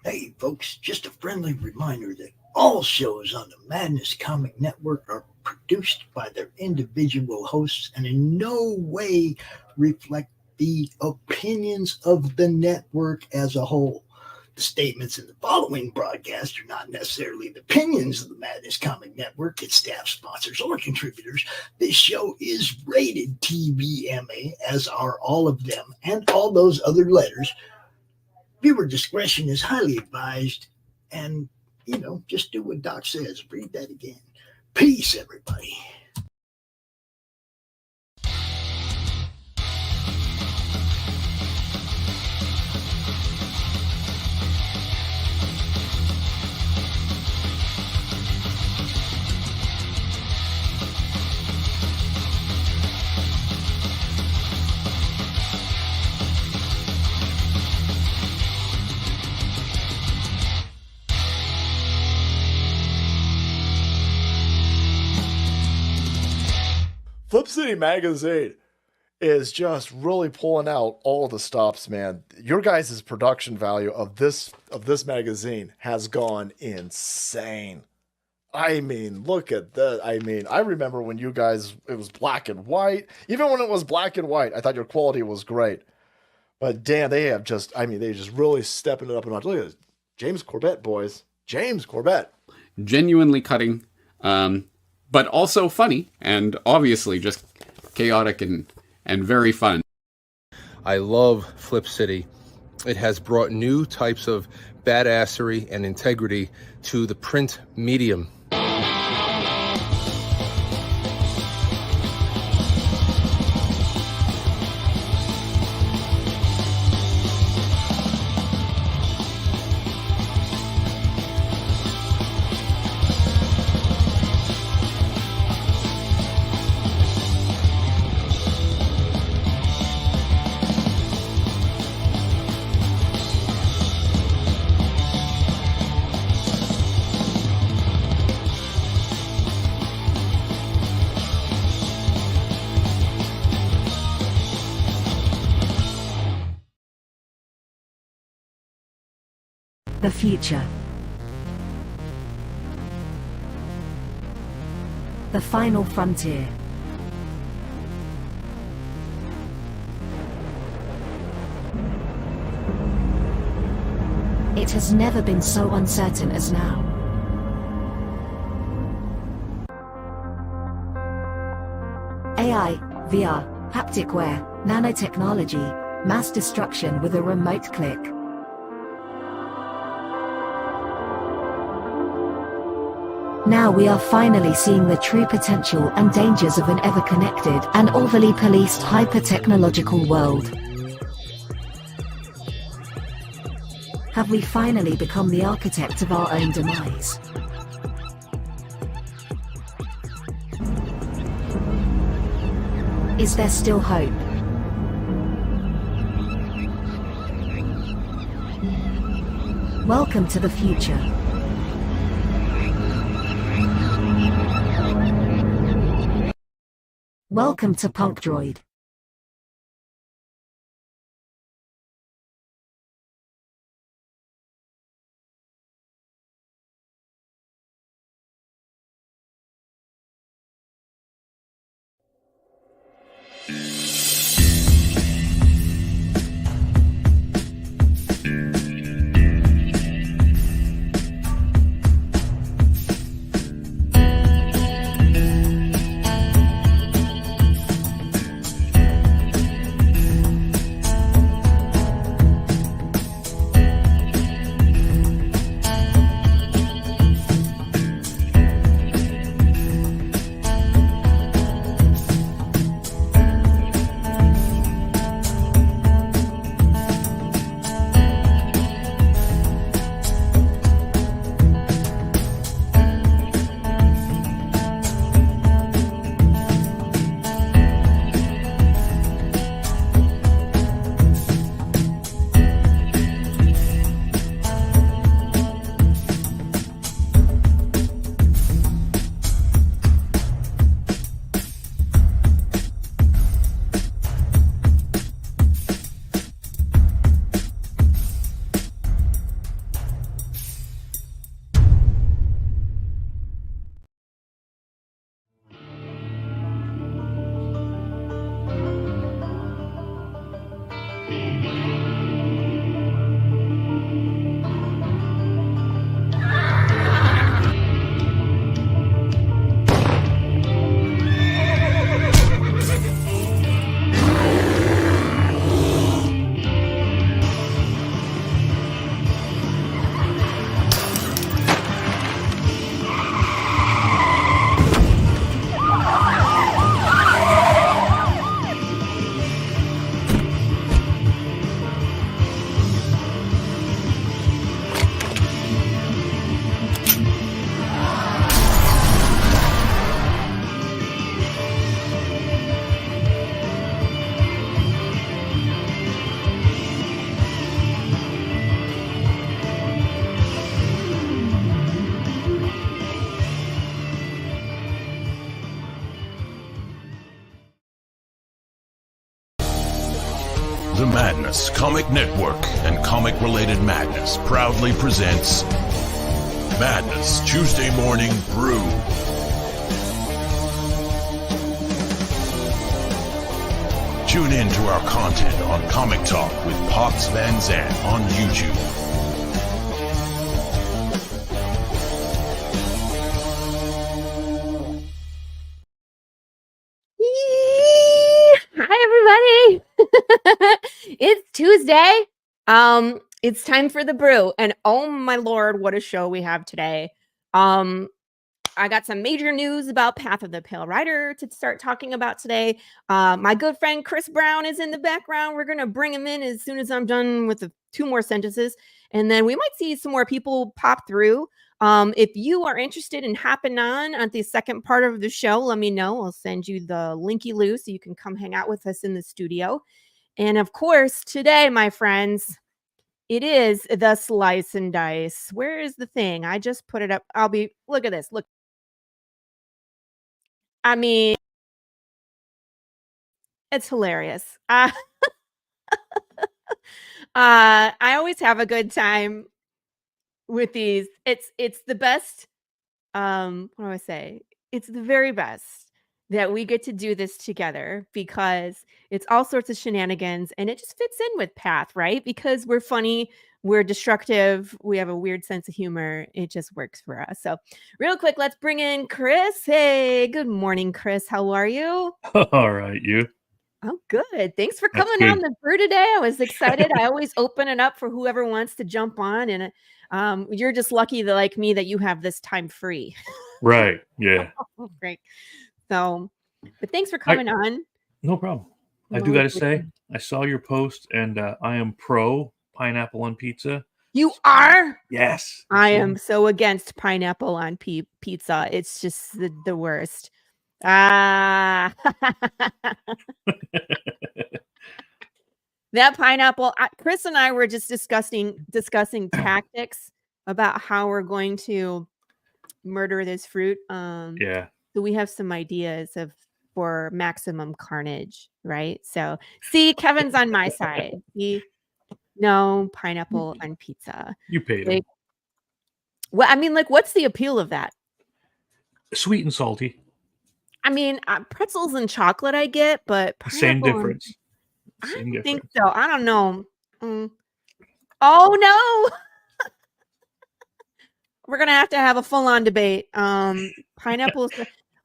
Hey, folks, just a friendly reminder that all shows on the Madness Comic Network are produced by their individual hosts and in no way reflect the opinions of the network as a whole. The statements in the following broadcast are not necessarily the opinions of the Madness Comic Network, its staff, sponsors, or contributors. This show is rated TVMA, as are all of them and all those other letters. Viewer discretion is highly advised, and, just do what Doc says. Read that again. Peace, everybody. Flip City Magazine is just really pulling out all the stops, man. Your guys' production value of this magazine has gone insane. I mean, look at that. I mean, I remember when you guys, it was black and white. Even when it was black and white, I thought your quality was great. But damn, they just really stepping it up a notch. Look at this. James Corbett, boys. James Corbett. Genuinely cutting. But also funny, and obviously just chaotic and very fun. I love Flip City. It has brought new types of badassery and integrity to the print medium. The future. The final frontier. It has never been so uncertain as now. AI, VR, haptic wear, nanotechnology, mass destruction with a remote click. Now we are finally seeing the true potential and dangers of an ever-connected and overly policed hyper-technological world. Have we finally become the architect of our own demise? Is there still hope? Welcome to the future. Welcome to Punk Droid. The Madness Comic Network and Comic-Related Madness proudly presents Madness Tuesday Morning Brew. Tune in to our content on Comic Talk with Pops Van Zandt on YouTube. Hi everybody. It's Tuesday. It's time for the brew, and oh my lord, what a show we have today. I got some major news about Path of the Pale Rider to start talking about today. My good friend Chris Brown is in the background. We're gonna bring him in as soon as I'm done with the 2 more sentences, and then we might see some more people pop through. If you are interested in hopping on at the second part of the show, let me know. I'll send you the linky-loo so you can come hang out with us in the studio. And of course, today, my friends, it is the Slice and Dice. Where is the thing? I just put it up. Look at this. Look. I mean, it's hilarious. I always have a good time with these. It's the best. What do I say? It's the very best that we get to do this together because it's all sorts of shenanigans and it just fits in with Path, right? Because we're funny, we're destructive, we have a weird sense of humor. It just works for us. So real quick, let's bring in Chris. Hey, good morning, Chris. How are you? All right, you. Oh, good. Thanks for That's coming on good. the brew today. I was excited. I always open it up for whoever wants to jump on. And you're just lucky that, like me, that you have this time free. Right. Yeah. Oh, great. So, but thanks for coming on. No problem. I I'm do got to always say, looking. I saw your post and I am pro pineapple on pizza. You are? Yes. I am so against pineapple on pizza. It's just the worst. That pineapple. Chris and I were just discussing tactics about how we're going to murder this fruit. Yeah. So we have some ideas for maximum carnage, right? So see, Kevin's on my side. No pineapple on pizza. You paid him. Well, I mean, like, what's the appeal of that? Sweet and salty. I mean, pretzels and chocolate I get, but Same pineapple difference. I Same don't difference. think so. I don't know. Oh no. We're gonna have a full-on debate. Pineapples.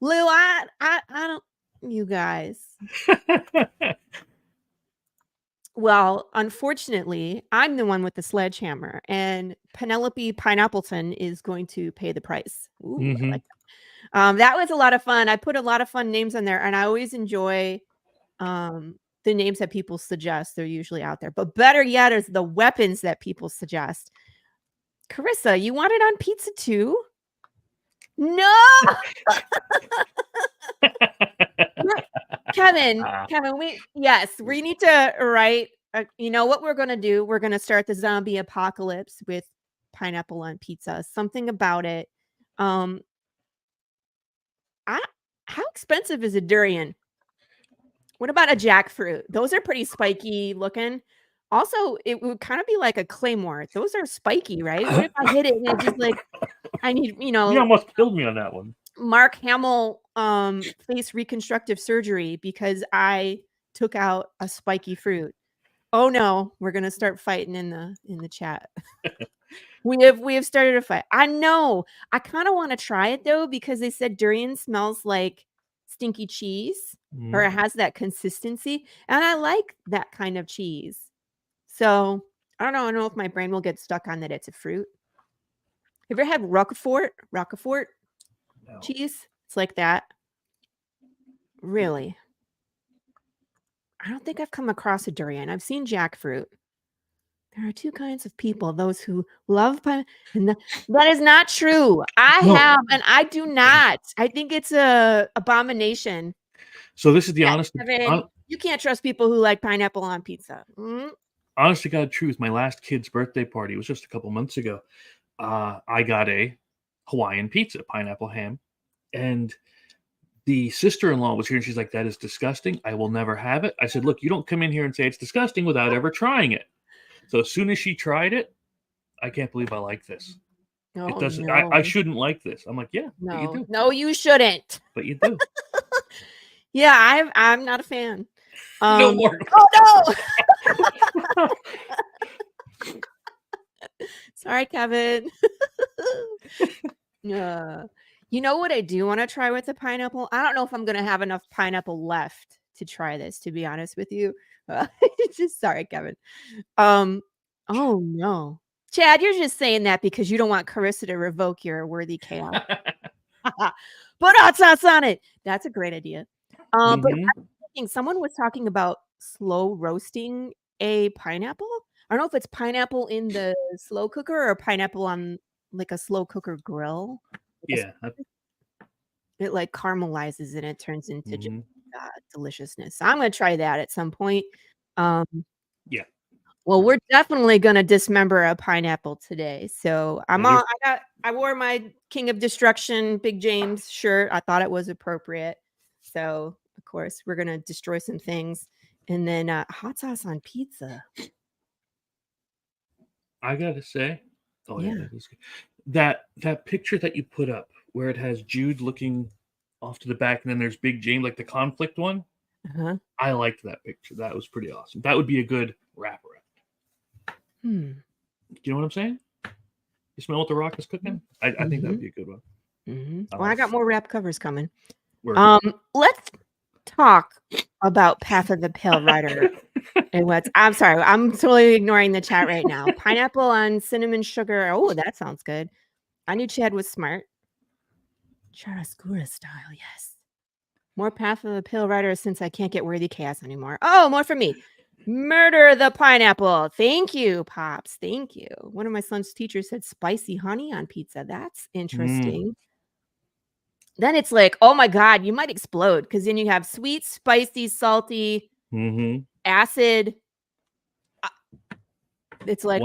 Lou, I don't. You guys. Well, unfortunately, I'm the one with the sledgehammer, and Penelope Pineappleton is going to pay the price. Ooh, I like that. That was a lot of fun. I put a lot of fun names on there, and I always enjoy the names that people suggest. They're usually out there, but better yet is the weapons that people suggest. Corissa, you want it on pizza too? No. Kevin, we need to write. You know what we're going to do? We're going to start the zombie apocalypse with pineapple on pizza. Something about it. How expensive is a durian? What about a jackfruit? Those are pretty spiky looking. Also, it would kind of be like a claymore. Those are spiky, right? What if I hit it and it just like I need, You almost killed me on that one. Mark Hamill face reconstructive surgery because I took out a spiky fruit. Oh no, we're gonna start fighting in the chat. we have started a fight. I know. I kind of want to try it though because they said durian smells like stinky cheese or it has that consistency, and I like that kind of cheese. So I don't know. I don't know if my brain will get stuck on that it's a fruit. Have you ever had Roquefort? No. Cheese? It's like that. Really? I don't think I've come across a durian. I've seen jackfruit. There are 2 kinds of people: those who love pine, and that is not true. I have, and I do not. I think it's a abomination. So this is the honest. You can't trust people who like pineapple on pizza. Honest to God truth, my last kid's birthday party was just a couple months ago. I got a Hawaiian pizza, pineapple ham, and the sister-in-law was here and she's like, that is disgusting. I will never have it. I said, look, you don't come in here and say it's disgusting without ever trying it. So as soon as she tried it, I can't believe I like this. Oh, It doesn't. no. I shouldn't like this. I'm like, yeah, but you do. No, you shouldn't. But you do. Yeah, I'm not a fan. No more. Oh no. Sorry, Kevin. You know what I do want to try with the pineapple? I don't know if I'm going to have enough pineapple left to try this, to be honest with you. Just sorry, Kevin. Oh no. Chad, you're just saying that because you don't want Corissa to revoke your worthy chaos. Put hot sauce on it. That's a great idea. But I'm thinking someone was talking about slow roasting a pineapple. I don't know if it's pineapple in the slow cooker or pineapple on like a slow cooker grill. Yeah. It like caramelizes and it turns into just deliciousness. So I'm going to try that at some point. Yeah. Well, we're definitely going to dismember a pineapple today. So I wore my King of Destruction Big James shirt. I thought it was appropriate. So of course we're going to destroy some things, and then hot sauce on pizza. I gotta say, that picture that you put up where it has Jude looking off to the back, and then there's Big James, like the conflict one. I liked that picture. That was pretty awesome. That would be a good wraparound. You know what I'm saying? You smell what the Rock is cooking? I think that would be a good one. Well, I got more wrap covers coming. Let's talk about Path of the Pale Rider. And I'm sorry, I'm totally ignoring the chat right now. Pineapple on cinnamon sugar. Oh, that sounds good. I knew Chad was smart. Chiaroscuro style, yes. More Path of the Pale Rider since I can't get worthy chaos anymore. Oh, more for me. Murder the pineapple. Thank you, Pops. Thank you. One of my son's teachers said spicy honey on pizza. That's interesting. Then it's like, oh my God, you might explode because then you have sweet, spicy, salty, acid. It's like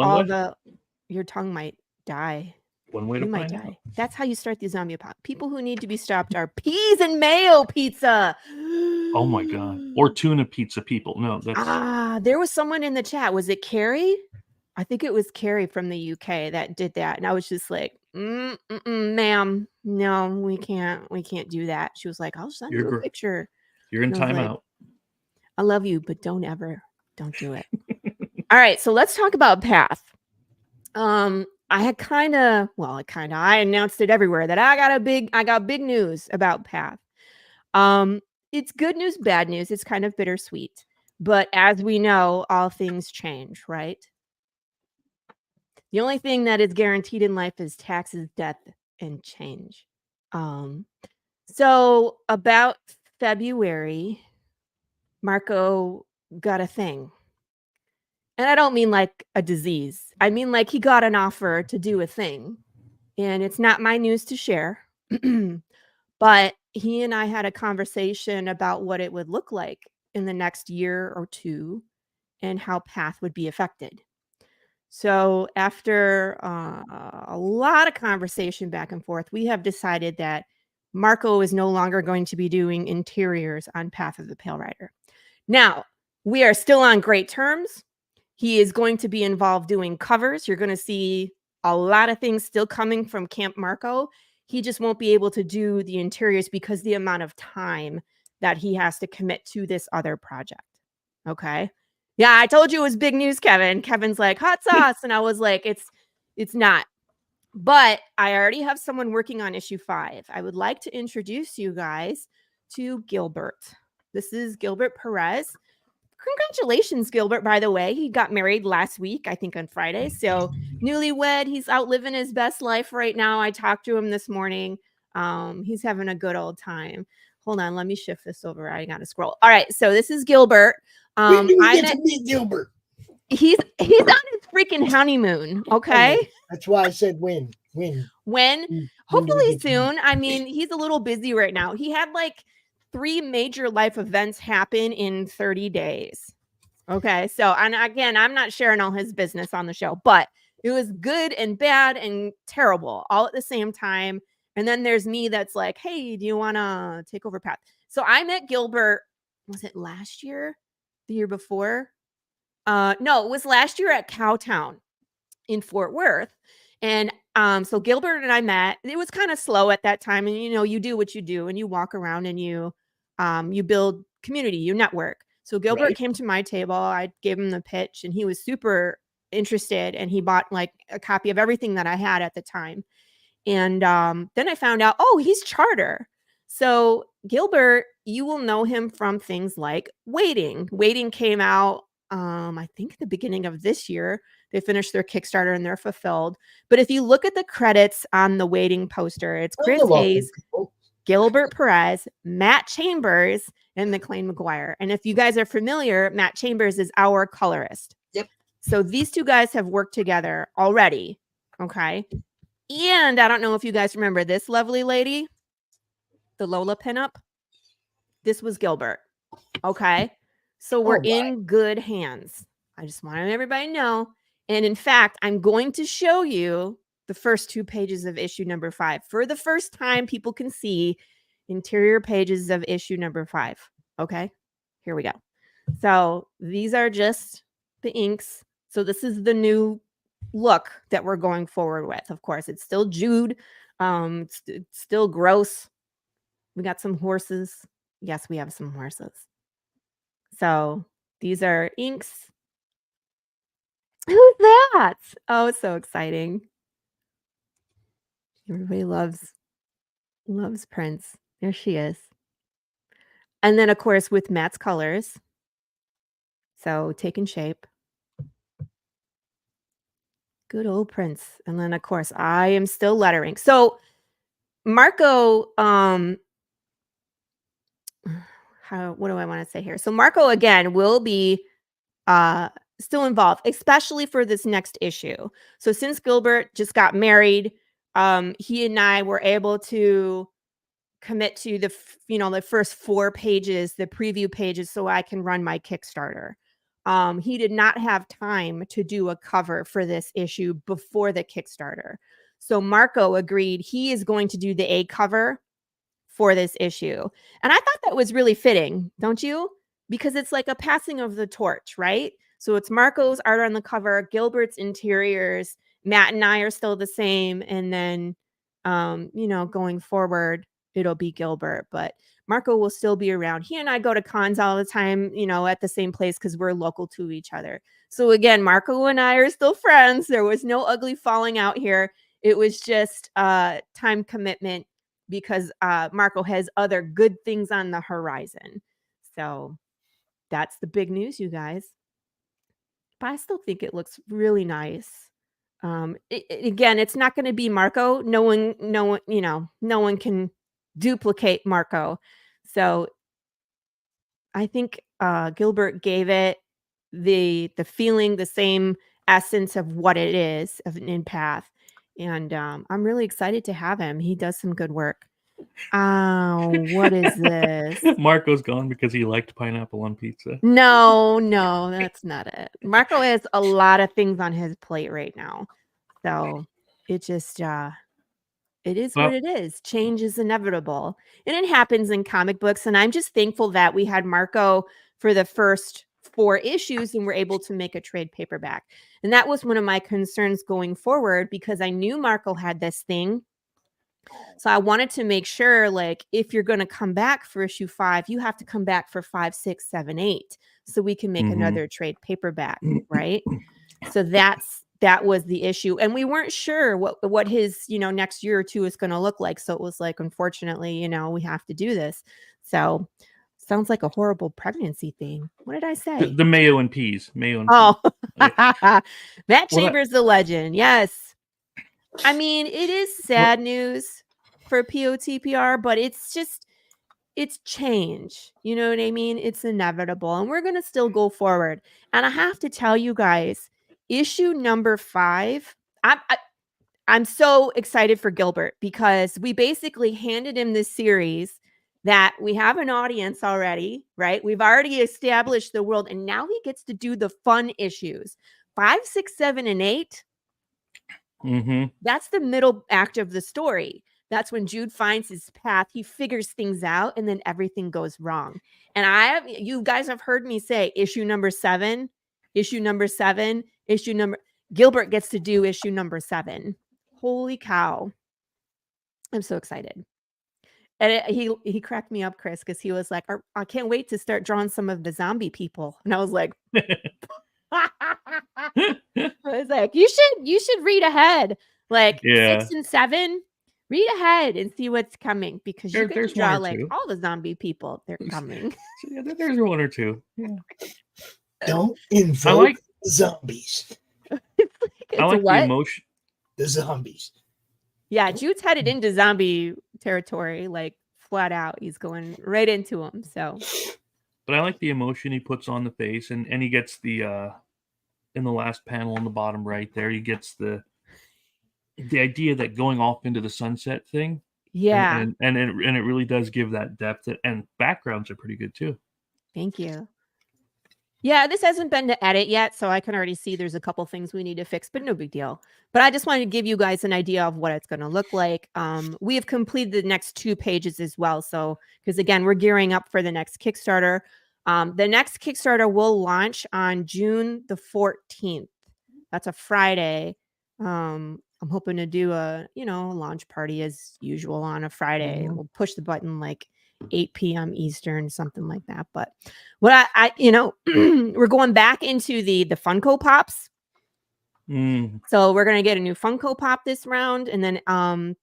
your tongue might die. One way to you might find die. That's how you start the zombie apocalypse. People who need to be stopped are peas and mayo pizza. Oh my God. Or tuna pizza people. No, that's there was someone in the chat. Was it Carrie? I think it was Carrie from the UK that did that. And I was just like, ma'am, no, we can't do that. She was like, I'll send you a picture. You're in timeout. I love you, but don't do it. All right. So let's talk about Path. I announced it everywhere that I got big news about Path. It's good news, bad news. It's kind of bittersweet. But as we know, all things change, right? The only thing that is guaranteed in life is taxes, death, and change. So about February, Marco got a thing. And I don't mean like a disease. I mean like he got an offer to do a thing. And it's not my news to share. But he and I had a conversation about what it would look like in the next year or two and how Path would be affected. So after a lot of conversation back and forth, we have decided that Marco is no longer going to be doing interiors on Path of the Pale Rider. Now, we are still on great terms. He is going to be involved doing covers. You're going to see a lot of things still coming from Camp Marco. He just won't be able to do the interiors because the amount of time that he has to commit to this other project. Okay. Yeah, I told you it was big news, Kevin. Kevin's like, hot sauce. And I was like, it's not. But I already have someone working on issue 5. I would like to introduce you guys to Gilbert. This is Gilbert Perez. Congratulations, Gilbert, by the way. He got married last week, I think on Friday. So newlywed, he's out living his best life right now. I talked to him this morning. He's having a good old time. Hold on, let me shift this over. I got to scroll. All right, so this is Gilbert. When do we get to meet Gilbert? He's on his freaking honeymoon, okay? That's why I said when. Hopefully soon. I mean, he's a little busy right now. He had like 3 major life events happen in 30 days. Okay. So, and again, I'm not sharing all his business on the show, but it was good and bad and terrible all at the same time. And then there's me that's like, hey, do you want to take over Path? So I met Gilbert, was it last year? The year before? No, it was last year at Cowtown in Fort Worth. And so Gilbert and I met. It was kind of slow at that time. And, you do what you do and you walk around and you build community, you network. So Gilbert came to my table. I gave him the pitch and he was super interested. And he bought like a copy of everything that I had at the time. And then I found out, he's charter. So Gilbert, you will know him from things like Waiting. Waiting came out, I think, at the beginning of this year. They finished their Kickstarter and they're fulfilled. But if you look at the credits on the Waiting poster, it's Chris Hayes, Gilbert Perez, Matt Chambers, and McLean McGuire. And if you guys are familiar, Matt Chambers is our colorist. Yep. So these two guys have worked together already. Okay. And I don't know if you guys remember this lovely lady, the Lola pinup. This was Gilbert. Okay. So we're in good hands. I just want everybody to know. And in fact, I'm going to show you the first 2 pages of issue number 5. For the first time, people can see interior pages of issue number 5. Okay. Here we go. So these are just the inks. So this is the new look that we're going forward with. Of course, it's still Jude. It's still gross. We got some horses. Yes, we have some horses. So these are inks. Who's that? Oh, it's so exciting. Everybody loves Prince. There she is. And then, of course, with Matt's colors. So taking shape. Good old Prince. And then, of course, I am still lettering. So Marco, what do I want to say here? So Marco, again, will be still involved, especially for this next issue. So since Gilbert just got married, he and I were able to commit to the first 4 pages, the preview pages, so I can run my Kickstarter. He did not have time to do a cover for this issue before the Kickstarter. So Marco agreed he is going to do the A cover for this issue. And I thought that was really fitting, don't you? Because it's like a passing of the torch, right? So it's Marco's art on the cover, Gilbert's interiors, Matt and I are still the same. And then, going forward, it'll be Gilbert. But Marco will still be around. He and I go to cons all the time, at the same place because we're local to each other. So again, Marco and I are still friends. There was no ugly falling out here. It was just time commitment because Marco has other good things on the horizon. So that's the big news, you guys. But I still think it looks really nice. Again, it's not going to be Marco. No one can duplicate Marco. So I think Gilbert gave it the feeling, the same essence of what it is of an empath. And I'm really excited to have him. He does some good work. Oh, what is this? Marco's gone because he liked pineapple on pizza. No, that's not it. Marco has a lot of things on his plate right now. So it just, it is what it is. Change is inevitable. And it happens in comic books. And I'm just thankful that we had Marco for the first 4 issues and we're able to make a trade paperback. And that was one of my concerns going forward because I knew Marco had this thing. So I wanted to make sure, like, if you're going to come back for issue 5, you have to come back for 5, 6, 7, 8, so we can make another trade paperback, right? So that was the issue, and we weren't sure what his next year or 2 is going to look like. So it was like, unfortunately, we have to do this. So sounds like a horrible pregnancy thing. What did I say? The mayo and peas. Matt Chambers, the legend. Yes. I mean, it is sad news for POTPR, but it's change. You know what I mean? It's inevitable, and we're going to still go forward. And I have to tell you guys, issue number 5, I'm so excited for Gilbert because we basically handed him this series that we have an audience already, right? We've already established the world, and now he gets to do the fun issues. 5, 6, 7, and 8. That's the middle act of the story. That's when Jude finds his path. He figures things out, and then everything goes wrong. And you guys have heard me say issue number 7, Gilbert gets to do issue number 7. Holy cow. I'm so excited. And he cracked me up, Chris, because he was like, I can't wait to start drawing some of the zombie people. And I was like, you should read ahead. Like 6 and 7, read ahead and see what's coming, because you get to draw like all the zombie people. They're coming. Yeah, there's 1 or 2. Yeah. Don't invoke zombies. I like the emotion. The zombies. Yeah, Jude's headed into zombie territory, like flat out. He's going right into them. So, but I like the emotion he puts on the face, and he gets the in the last panel on the bottom right there, he gets the idea that going off into the sunset thing. Yeah, and it really does give that depth, and backgrounds are pretty good too. Thank you. Yeah, this hasn't been to edit yet, so I can already see there's a couple things we need to fix, but no big deal. But I just wanted to give you guys an idea of what it's going to look like. We have completed the next 2 pages as well. So, because again, we're gearing up for the next Kickstarter. The next Kickstarter will launch on June the 14th. That's a Friday. I'm hoping to do a, launch party as usual on a Friday. We'll push the button like 8 p.m. Eastern, something like that. But what I we're going back into the Funko Pops. So we're going to get a new Funko Pop this round. And then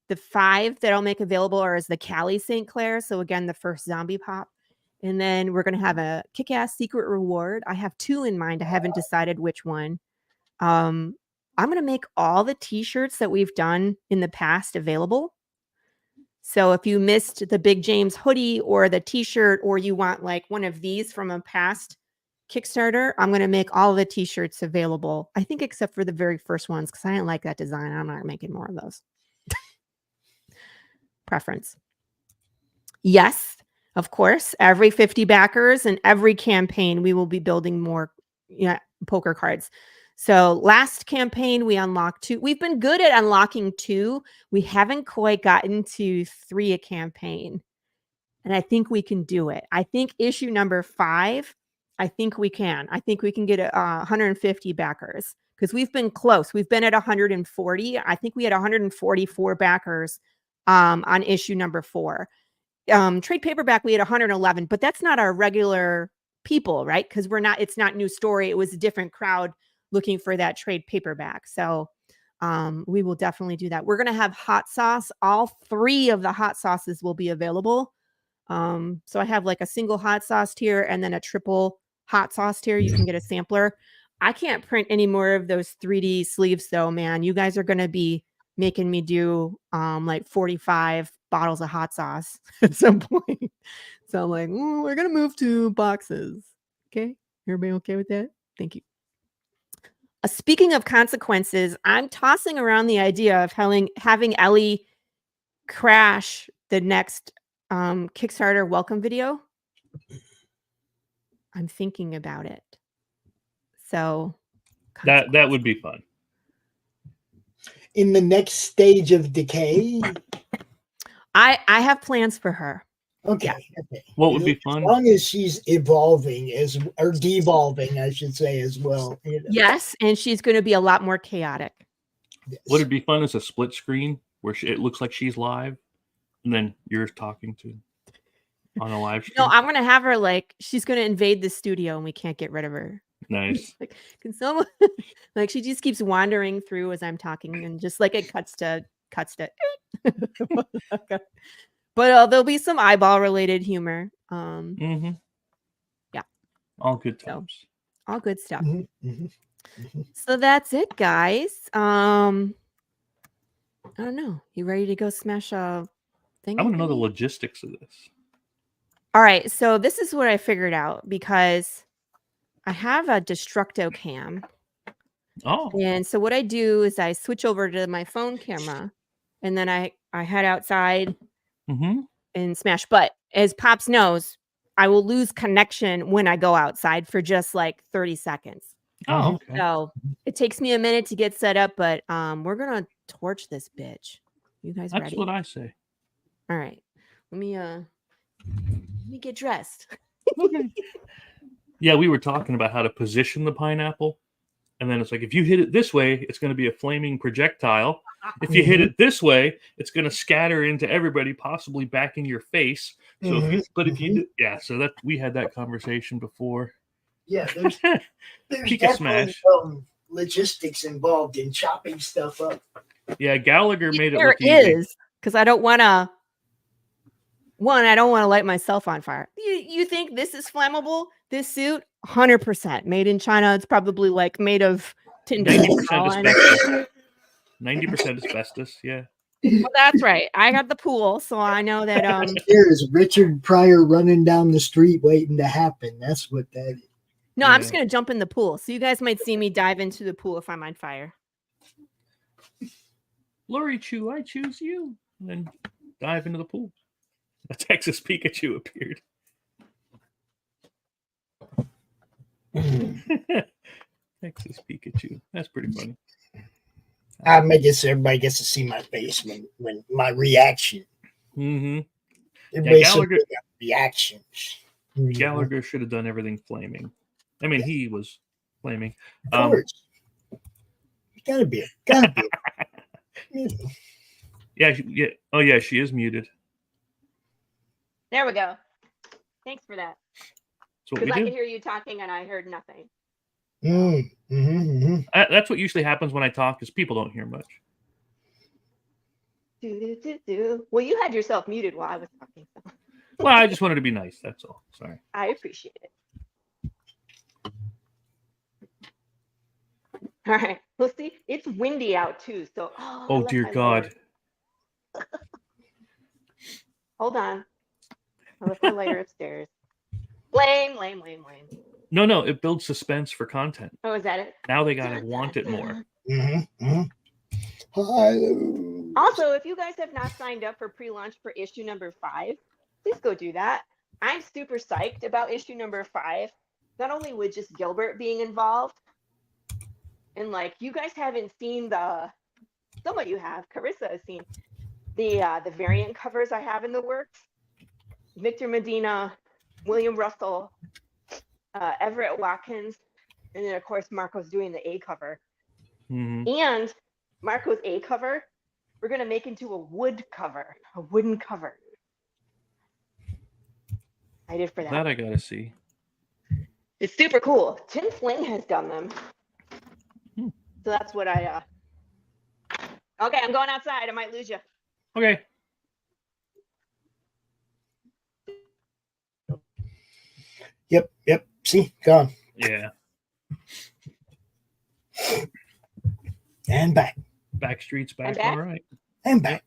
the 5 that I'll make available are as the Callie St. Clair. So again, the first zombie pop. And then we're going to have a kick-ass secret reward. I have 2 in mind. I haven't decided which one. I'm going to make all the t-shirts that we've done in the past available. So if you missed the Big James hoodie or the t-shirt, or you want like one of these from a past Kickstarter, I'm going to make all the t-shirts available. I think except for the very first ones, because I didn't like that design. I'm not making more of those. Preference. Yes, of course. Every 50 backers and every campaign, we will be building more poker cards. So last campaign, we unlocked 2. We've been good at unlocking 2. We haven't quite gotten to 3 a campaign. And I think we can do it. I think issue number 5, I think we can. I think we can get 150 backers, because we've been close. We've been at 140. I think we had 144 backers on issue number 4. Trade paperback, we had 111, but that's not our regular people, right? Because it's not new story. It was a different crowd looking for that trade paperback. So we will definitely do that. We're going to have hot sauce. All 3 of the hot sauces will be available. So I have like a single hot sauce tier and then a triple hot sauce tier. You can get a sampler. I can't print any more of those 3D sleeves though, man. You guys are going to be making me do like 45 bottles of hot sauce at some point. So I'm like, we're going to move to boxes. Okay. Everybody okay with that? Thank you. Speaking of consequences, I'm tossing around the idea of having Ellie crash the next Kickstarter welcome video. I'm thinking about it. So that would be fun. In the next stage of decay, I have plans for her. Okay. What would be fun? As long as she's evolving or devolving, I should say, as well. Yes, and she's going to be a lot more chaotic. Yes. What would be fun is a split screen where it looks like she's live, and then you're talking to on a live stream. No, I'm going to have her she's going to invade the studio, and we can't get rid of her. Nice. Can someone she just keeps wandering through as I'm talking, and just it cuts to. But there'll be some eyeball related humor. Yeah. All good times. So, all good stuff. Mm-hmm. So that's it, guys. I don't know. You ready to go smash a thing? I want to know the logistics of this. All right. So this is what I figured out, because I have a DESTRUCT-O cam. Oh. And so what I do is I switch over to my phone camera, and then I head outside and smash. But as Pops knows, I will lose connection when I go outside for just 30 seconds. Oh, okay. So it takes me a minute to get set up, but we're gonna torch this bitch. You guys ready? That's what I say. All right. Let me get dressed. Okay. Yeah, we were talking about how to position the pineapple. And then it's like, if you hit it this way, it's going to be a flaming projectile. If you hit it this way, it's going to scatter into everybody, possibly back in your face. So, if you do, so that we had that conversation before. Yeah, there's definitely logistics involved in chopping stuff up. Yeah, Gallagher made it look easy. There is, because I don't want to. One, I don't want to light myself on fire. You think this is flammable? This suit, 100% made in China. It's probably like made of tin. 90% asbestos. 90% asbestos. Yeah. Well, that's right. I got the pool, so I know that. There's Richard Pryor running down the street waiting to happen. That's what that is. No, I'm just gonna jump in the pool, so you guys might see me dive into the pool if I'm on fire. Laurie, I choose you, and then dive into the pool. A Texas Pikachu appeared. Texas Pikachu. That's pretty funny. I guess everybody gets to see my face when my reaction. Everybody Gallagher, reactions. Gallagher should have done everything flaming. I mean, he was flaming. Of course. Gotta be. Yeah. Oh, yeah, she is muted. There we go. Thanks for that. Because I could hear you talking and I heard nothing. That's what usually happens when I talk, is people don't hear much. Well, you had yourself muted while I was talking. So. Well, I just wanted to be nice. That's all. Sorry. I appreciate it. All right. Well, see, it's windy out too. So. Oh dear God. Hold on. I left my lighter upstairs. Lame. No, it builds suspense for content. Oh, is that it? Now they gotta want it more. Also, if you guys have not signed up for pre-launch for issue number 5, please go do that. I'm super psyched about issue number 5. Not only with just Gilbert being involved, and like you guys haven't seen some of you have. Carissa has seen the variant covers I have in the works. Victor Medina, William Russell, Everett Watkins, and then of course Marco's doing the A cover. And Marco's A cover, we're gonna make into a wooden cover. I did for that. That I gotta see. It's super cool. Tim Fling has done them. So that's what I Okay, I'm going outside. I might lose you. Okay. Yep. See, gone. Yeah. And back. Backstreet's back. All right. And back.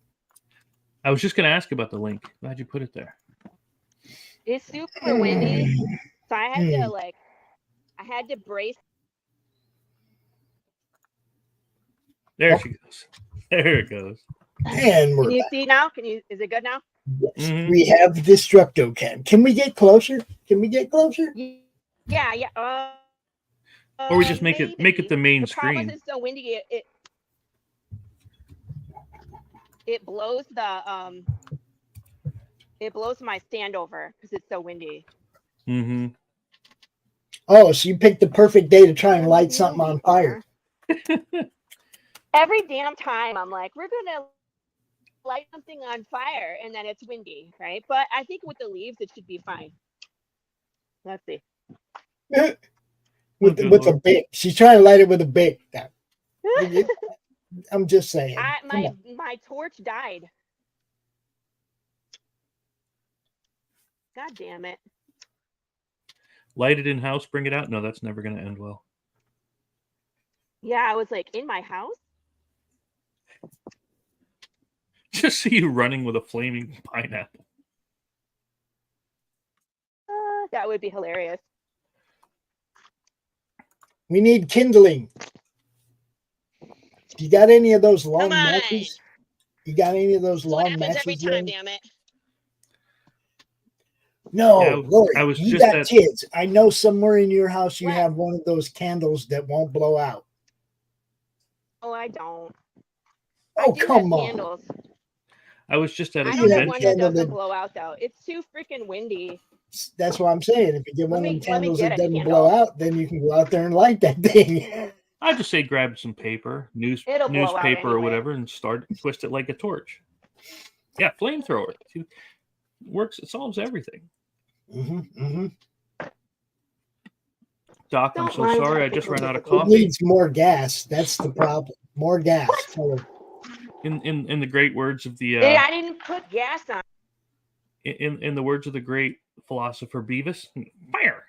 I was just gonna ask about the link. Glad you put it there. It's super windy, so I had to brace. There she goes. There it goes. And we're Can you back. see now? Is it good now? Yes. We have the DESTRUCT-O CAM. Can we get closer? Yeah. Or we just make it the main screen. Problem is it's so windy. It blows it blows my stand over because it's so windy. Oh, so you picked the perfect day to try and light something on fire. Every damn time I'm like, we're gonna light something on fire, and then it's windy, right? But I think with the leaves it should be fine. Let's see. with a big. She's trying to light it with a big. I'm just saying. My torch died. God damn it. Light it in house, bring it out. No, that's never going to end well. Yeah, I was like, in my house? Just see you running with a flaming pineapple. That would be hilarious. We need kindling. You got any of those long matches? You got any of those long matches? Every time, damn it. No, yeah, Laurie, you got kids. I know somewhere in your house you have one of those candles that won't blow out. Oh, I don't. Oh, come on. Candles. I was just at a I don't have convention. one that Candle doesn't that- blow out though. It's too freaking windy. That's what I'm saying. If you get one Let of me- them let me candles get that a doesn't candle. blow out, then you can go out there and light that thing. I just say grab some paper, It'll blow out newspaper or anyway. whatever, and twist it like a torch. Yeah, flamethrower. It works. It solves everything. Doc, I'm Don't so mind sorry. I technical just ran out of It difficulties. coffee. needs more gas. That's the problem. More gas. In the great words of the I didn't put gas on. in the words of the great philosopher Beavis, fire.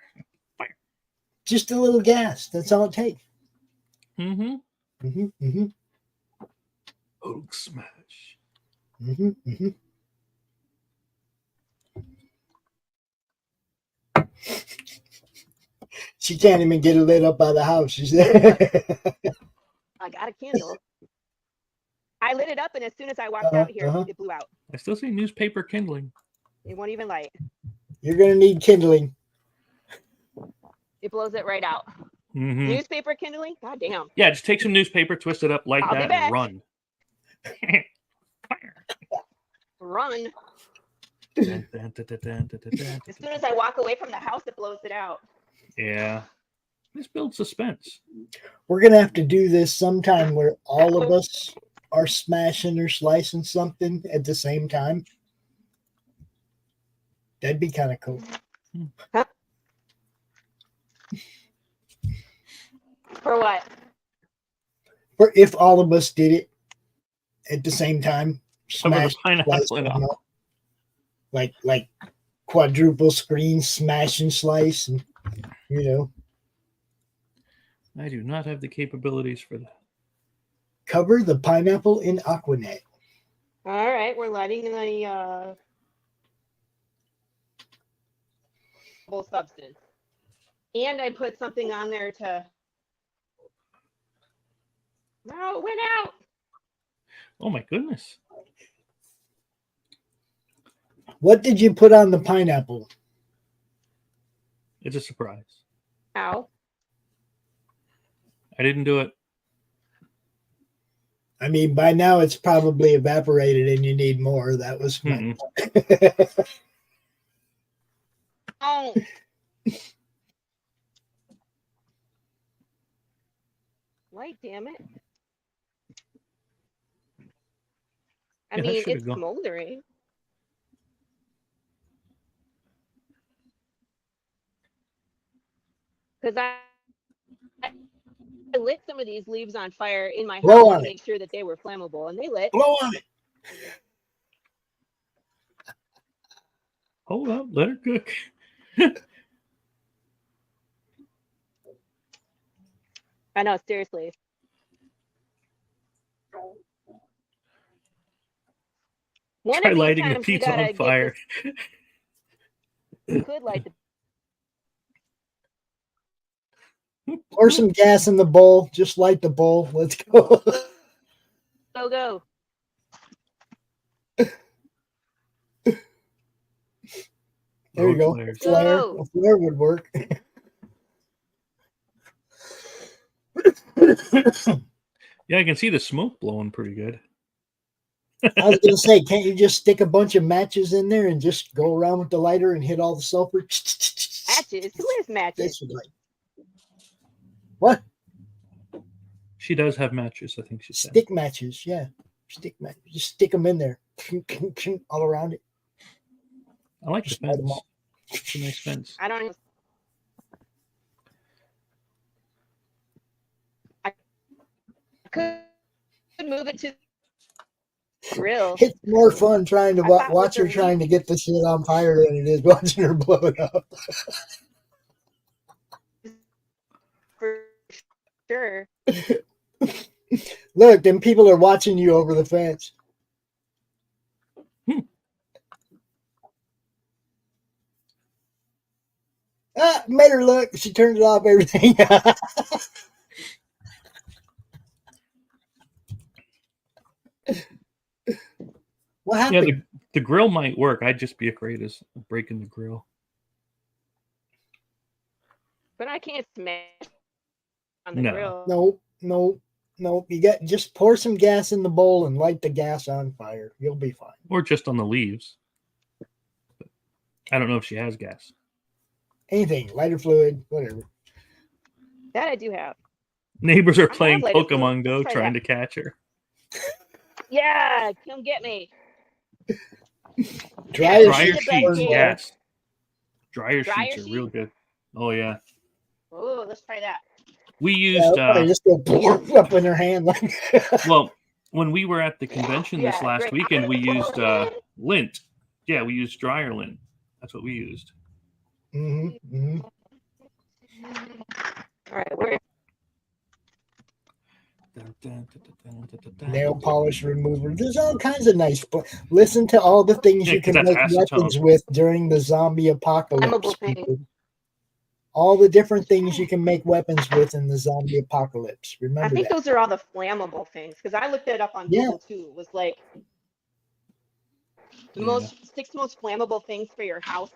Just a little gas. That's all it takes. Mm-hmm. Oak smash. She can't even get it lit up by the house. She's I got a candle. I lit it up, and as soon as I walked out here, it blew out. I still see newspaper kindling. It won't even light. You're gonna need kindling. It blows it right out. Mm-hmm. Newspaper kindling? God damn. Yeah, just take some newspaper, twist it up like I'll be that, back. and run. Run. As As soon as I walk away from the house, it blows it out. Yeah. This builds suspense. We're gonna have to do this sometime where all of us are smashing or slicing something at the same time. That'd be kind of cool. Huh? For what? Or if all of us did it at the same time, Cover the smash, pineapple slice, and you know, like quadruple screen, smash and slice, and you know, I do not have the capabilities for that. cover the pineapple in Aquanet. All right, we're lighting the substance. And I put something on there to... No, it went out. Oh my goodness. What did you put on the pineapple? It's a surprise. Ow. I didn't do it. I mean, by now it's probably evaporated and you need more. That was my Oh. Light, damn it. I Yeah, that mean, should've it's gone. smoldering. Because I lit some of these leaves on fire in my Blow house on to it. make sure that they were flammable, and they lit. Blow on it. Hold up, let her cook. I know, seriously. One Try of these lighting the times we pizza gotta on get fire. this- we could light the Pour some gas in the bowl. Just light the bowl. Let's go. go. There you go. Flares. Flare. Go. A flare would work. Yeah, I can see the smoke blowing pretty good. I was gonna say, can't you just stick a bunch of matches in there and just go around with the lighter and hit all the sulfur? Matches. Who has matches? This would like. What? She does have matches, I think she said. Stick matches, yeah. Stick matches. Just stick them in there. All around it. I like the Just light 'em fence. up. It's a nice fence. I don't even. I could move it to the grill. It's more fun trying to I thought watch with her the trying to get the shit on fire than it is watching her blow it up. For sure. Look, them people are watching you over the fence. Ah, made her look. She turned it off, everything. What Yeah, happened? the grill might work. I'd just be afraid of breaking the grill. But I can't smash on the No. grill. No. Nope, you got just pour some gas in the bowl and light the gas on fire. You'll be fine. Or just on the leaves. I don't know if she has gas. Anything, lighter fluid, whatever. That I do have. Neighbors are I playing have lighter Pokemon fluid. Go Let's try trying that. to catch her. Yeah, come get me. Dryer Dryer sheets sheets, burn well. yes. Dryer Dryer sheets are real good. Oh, yeah. Oh, let's try that. We Yeah, used, I just go up in her hand like. well, when we were at the convention this Yeah, last great. weekend, we used lint. Yeah, we used dryer lint. That's what we used. Mm-hmm. All right, where? Nail polish remover. There's all kinds of nice. Listen to all the things Yeah, you 'cause can that's make weapons acetone. with during the zombie apocalypse. Flammable thing. People. All the different things you can make weapons with in the zombie apocalypse. I Remember think that. those are all the flammable things because I looked it up on Yeah. Google too. It was like the 6 most flammable things for your house.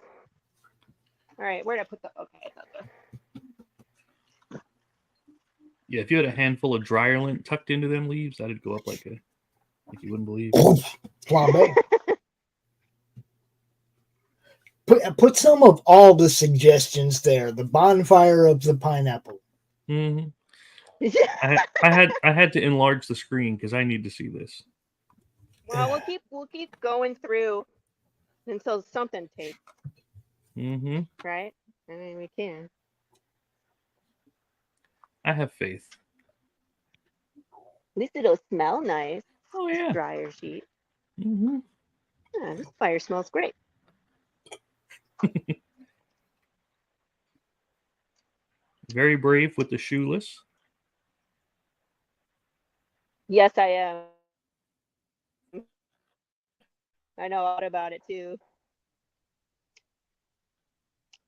All right, where did I put the? Okay, I thought the. Yeah, if you had a handful of dryer lint tucked into them leaves, that'd go up like you wouldn't believe. Flambe. Put some of all the suggestions there. The bonfire of the pineapple. Mm-hmm. I had to enlarge the screen because I need to see this. Well, we'll keep going through until something takes, Mm-hmm. right? I mean, we can. I have faith. At least it'll smell nice. Oh yeah. Dryer sheet. Mm-hmm. Yeah, this fire smells great. Very brave with the shoeless. Yes, I am. I know all about it too.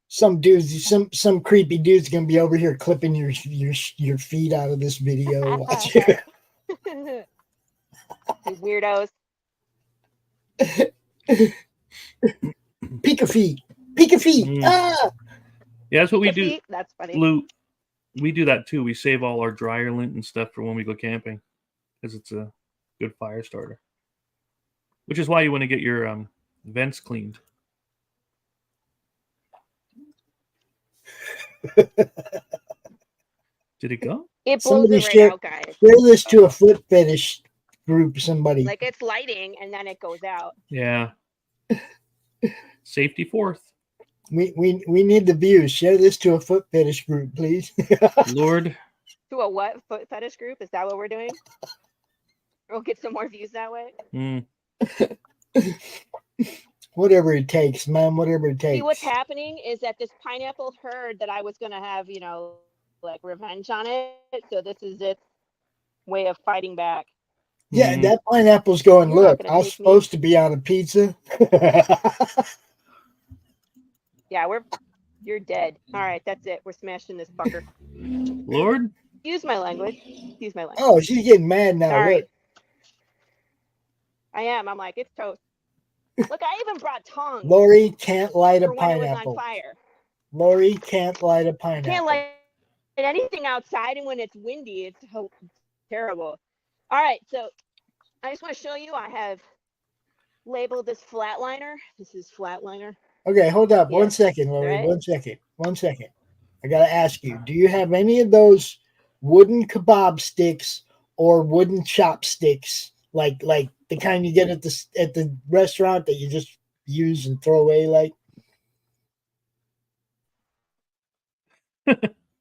Some dudes, some creepy dude's gonna be over here clipping your feet out of this video. Watch it. You weirdos. Pika feet. Pika feet. Mm. Ah! Yeah, that's what we do. See? That's funny. Lou, we do that too. We save all our dryer lint and stuff for when we go camping because it's a good fire starter. Which is why you want to get your vents cleaned. Did it go? It blows Somebody it right share out, guys. this to a foot fetish group. Somebody. Like it's lighting and then it goes out. Yeah. Safety fourth. We need the views. Share this to a foot fetish group, please. Lord. To a what? Foot fetish group? Is that what we're doing? We'll get some more views that way. Mm. Whatever it takes, man. Whatever it takes. See, what's happening is that this pineapple heard that I was going to have, like revenge on it. So this is its way of fighting back. Yeah, that pineapple's going, You're not look, gonna I was take me. supposed to be on a pizza. Yeah, you're dead. All right, that's it. We're smashing this fucker. Lord. Use my language. Use my language. Oh, she's getting mad now. Sorry. Look. I am. I'm like, it's toast. Look, I even brought tongs. Laurie can't light a for when it was on pineapple. fire. Laurie can't light a pineapple. Can't light anything outside, and when it's windy, it's terrible. All right, so I just want to show you. I have labeled this flatliner. This is flatliner. Okay, hold up. Yeah. 1 second, Laurie. Right. 1 second. 1 second. I got to ask you, do you have any of those wooden kebab sticks or wooden chopsticks, like the kind you get at the restaurant that you just use and throw away like?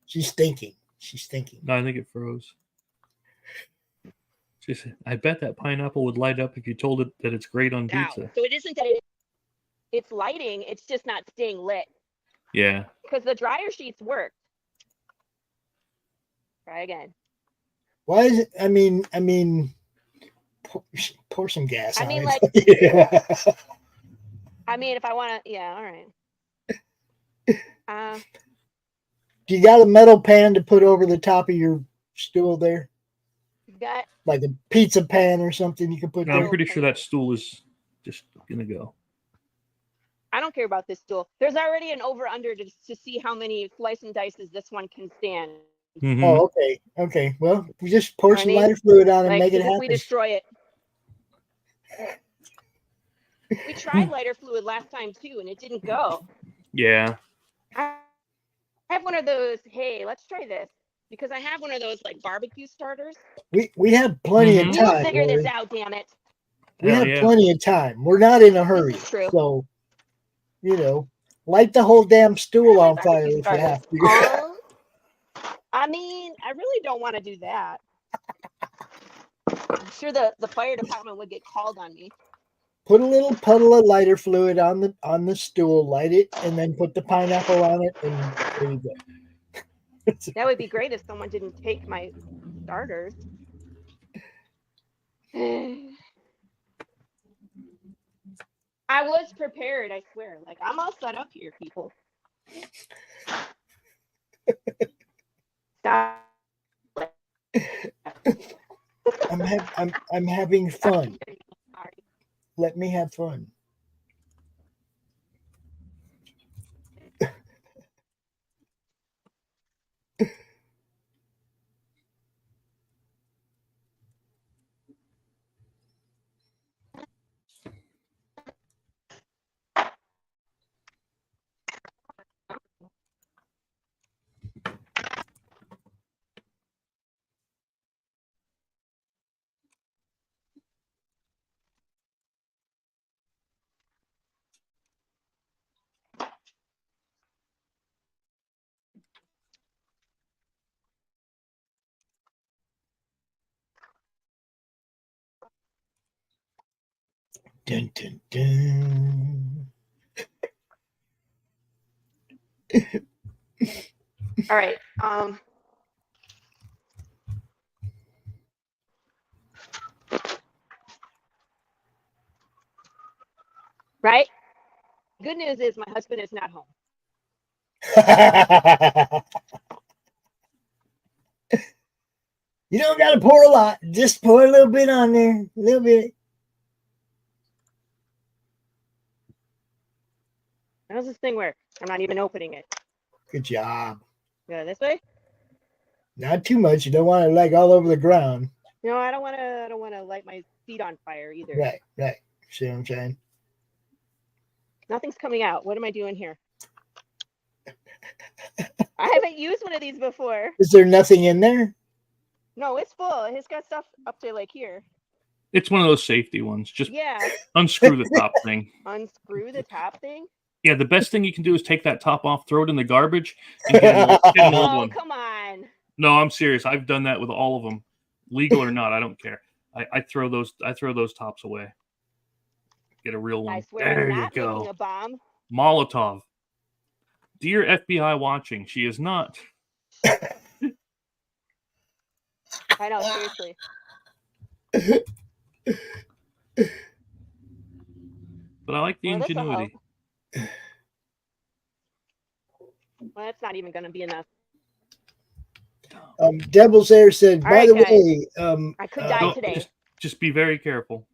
She's thinking. No, I think it froze. She said, I bet that pineapple would light up if you told it that it's great on Ow. pizza. So it isn't that it's lighting, it's just not staying lit. Yeah. Because the dryer sheets work. Try again. Why is it? I mean, pour some gas. I on mean, it. like- Yeah. I mean, if I want to, yeah, all right. Do you got a metal pan to put over the top of your stool there? Got Like a pizza pan or something you can put No, there? I'm pretty sure that stool is just going to go. I don't care about this stool. There's already an over under to see how many slice and dices this one can stand. Mhm. Oh, okay. Okay. Well, we just pour Know what I some mean? lighter fluid on and Like, make it 'cause if happen. we destroy it. We tried lighter fluid last time too, and it didn't go. Yeah. I have one of those. Hey, let's try this because I have one of those like barbecue starters. We have plenty of Mhm. time. We'll figure this Lori. out. Damn it! We Hell have yeah. plenty of time. We're not in a hurry. This is true. So, light the whole damn stool Where are on my fire barbecue if you have to. starters? I mean, I really don't want to do that. I'm sure the fire department would get called on me. Put a little puddle of lighter fluid on the stool, light it, and then put the pineapple on it, and there you go. That would be great if someone didn't take my starters. I was prepared, I swear. Like, I'm all set up here, people. Stop. I'm having fun. Let me have fun. Dun, dun, dun. All right. Right? Good news is my husband is not home. You don't got to pour a lot. Just pour a little bit on there. A little bit. How's this thing work? I'm not even opening it. Good job. Go this way? Not too much. You don't want it like all over the ground. No, I don't want to light my feet on fire either. Right. See what I'm saying? Nothing's coming out. What am I doing here? I haven't used one of these before. Is there nothing in there? No, it's full. It's got stuff up to like here. It's one of those safety ones. Just Yeah. unscrew the top thing. Unscrew the top thing? Yeah, the best thing you can do is take that top off, throw it in the garbage, and get an old Oh, one. come on. No, I'm serious. I've done that with all of them, legal or not. I don't care. I throw those tops away. Get a real one. I swear there I'm you not go. making a bomb. Molotov. Dear FBI watching, she is not. I know, seriously. But I like the Well, this'll ingenuity. Well, that's not even going to be enough. Devil's Air said, All by right, the guys. way, I could die today. Just be very careful.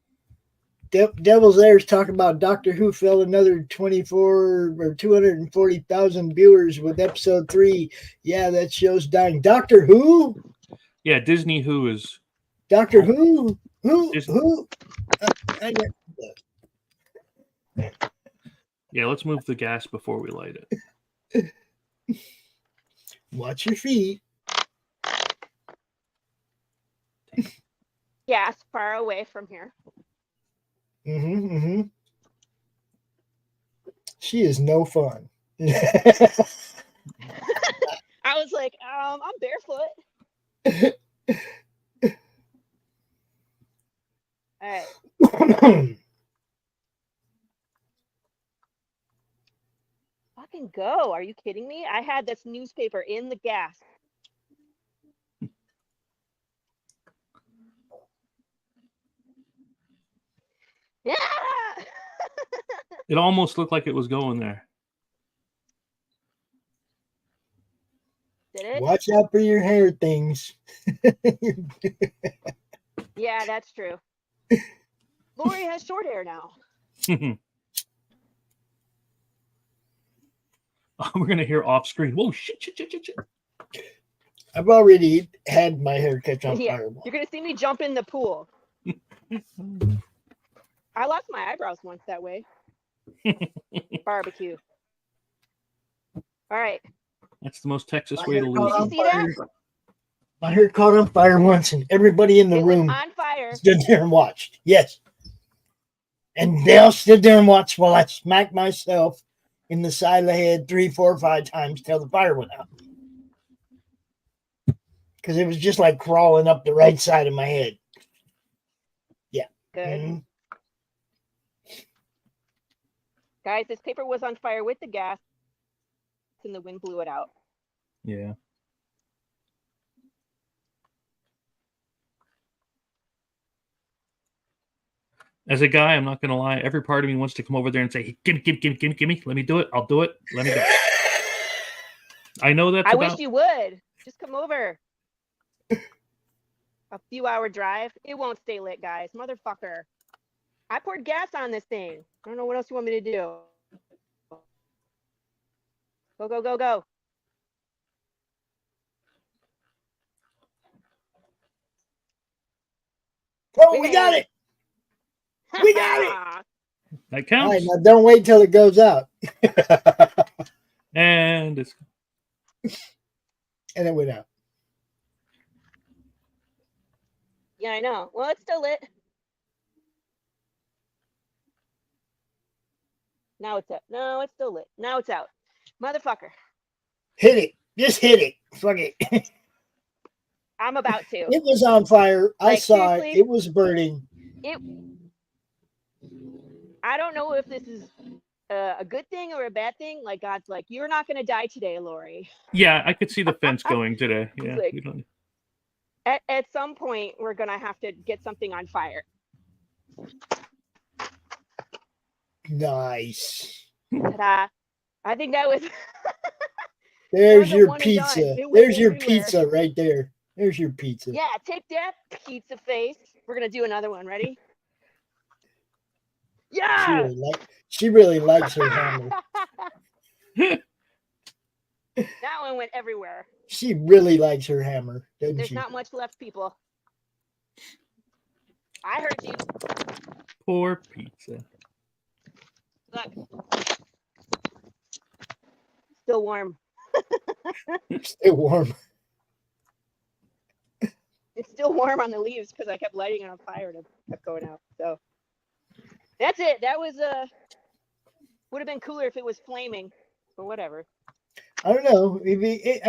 Devil's Air's talking about Doctor Who fell another 24 or 240,000 viewers with episode 3. Yeah, that show's dying. Doctor Who? Yeah, Disney Who is. Doctor Who? Who? Yeah, let's move the gas before we light it. Watch your feet. Gas far away from here. She is no fun. I was like, I'm barefoot. All right. Fucking go. Are you kidding me? I had this newspaper in the gas. Yeah. It almost looked like it was going there. Did it? Watch out for your hair things. Yeah, that's true. Laurie has short hair now. We're gonna hear off screen. Whoa, shit. I've already had my hair catch on Yeah, fire. you're gonna see me jump in the pool. I lost my eyebrows once that way. Barbecue. All right. That's the most Texas My way hair to caught lose. Did you on see that? fire. My hair caught on fire once, and everybody in the It was room on fire. stood there and watched. Yes. And they all stood there and watched while I smacked myself in the side of the head 3, 4, 5 times till the fire went out. Because it was just like crawling up the right side of my head. Yeah. Good. Mm-hmm. Guys, this paper was on fire with the gas, and the wind blew it out. Yeah. As a guy, I'm not going to lie. Every part of me wants to come over there and say, hey, give me. Let me do it. I'll do it. Let me do it. I know that's I about... wish you would. Just come over. A few hour drive. It won't stay lit, guys. Motherfucker. I poured gas on this thing. I don't know what else you want me to do. Go, go, go, go. Oh, we got it. We got it. That All counts. right, now don't wait till it goes out. And it's... And it went out. Yeah, I know. Well, it's still lit. Now it's up. No, it's still lit. Now it's out. Motherfucker. Hit it. Just hit it. Fuck it. I'm about to. It was on fire. I Like, saw it. seriously? It was burning. I don't know if this is a good thing or a bad thing. Like, God's like, you're not going to die today, Laurie. Yeah, I could see the fence going today. Yeah. Like- we don't... At some point, we're going to have to get something on fire. Nice. Ta-da. I think that was... There's That was a your one and done. pizza. It went There's your everywhere. pizza right there. There's your pizza. Yeah, take that, pizza face. We're going to do another one. Ready? Yeah! She really likes her hammer. That one went everywhere. She really likes her hammer, doesn't There's she? not much left, people. I heard you. Poor pizza. Look. Still warm. Still warm. It's still warm on the leaves because I kept lighting it on fire and it kept going out. So that's it. That was would have been cooler if it was flaming, but whatever. I don't know. I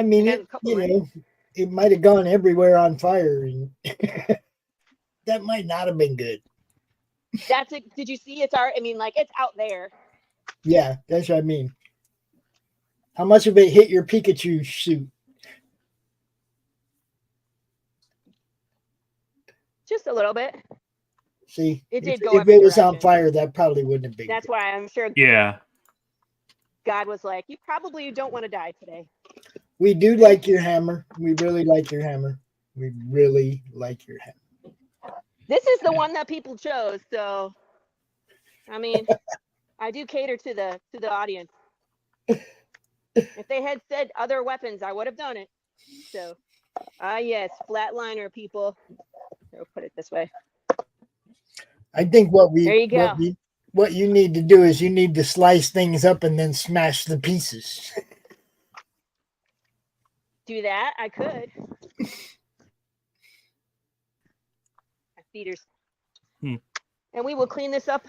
mean, It has a couple, you right? know, it might have gone everywhere on fire, and that might not have been good. That's it. Did you see? It's it's out there. Yeah, that's what I mean. How much of it hit your Pikachu suit? Just a little bit. See, It did if, go if it was on every direction. fire, that probably wouldn't have been. That's good. why I'm sure Yeah. God was like, you probably don't want to die today. We do like your hammer. We really like your hammer. We really like your hammer. This is the one that people chose, so I mean, I do cater to the audience. If they had said other weapons, I would have done it. So, yes, flatliner people. I'll put it this way. I think There you go. what you need to do is you need to slice things up and then smash the pieces. Do that? I could. My feeders. Hmm. And we will clean this up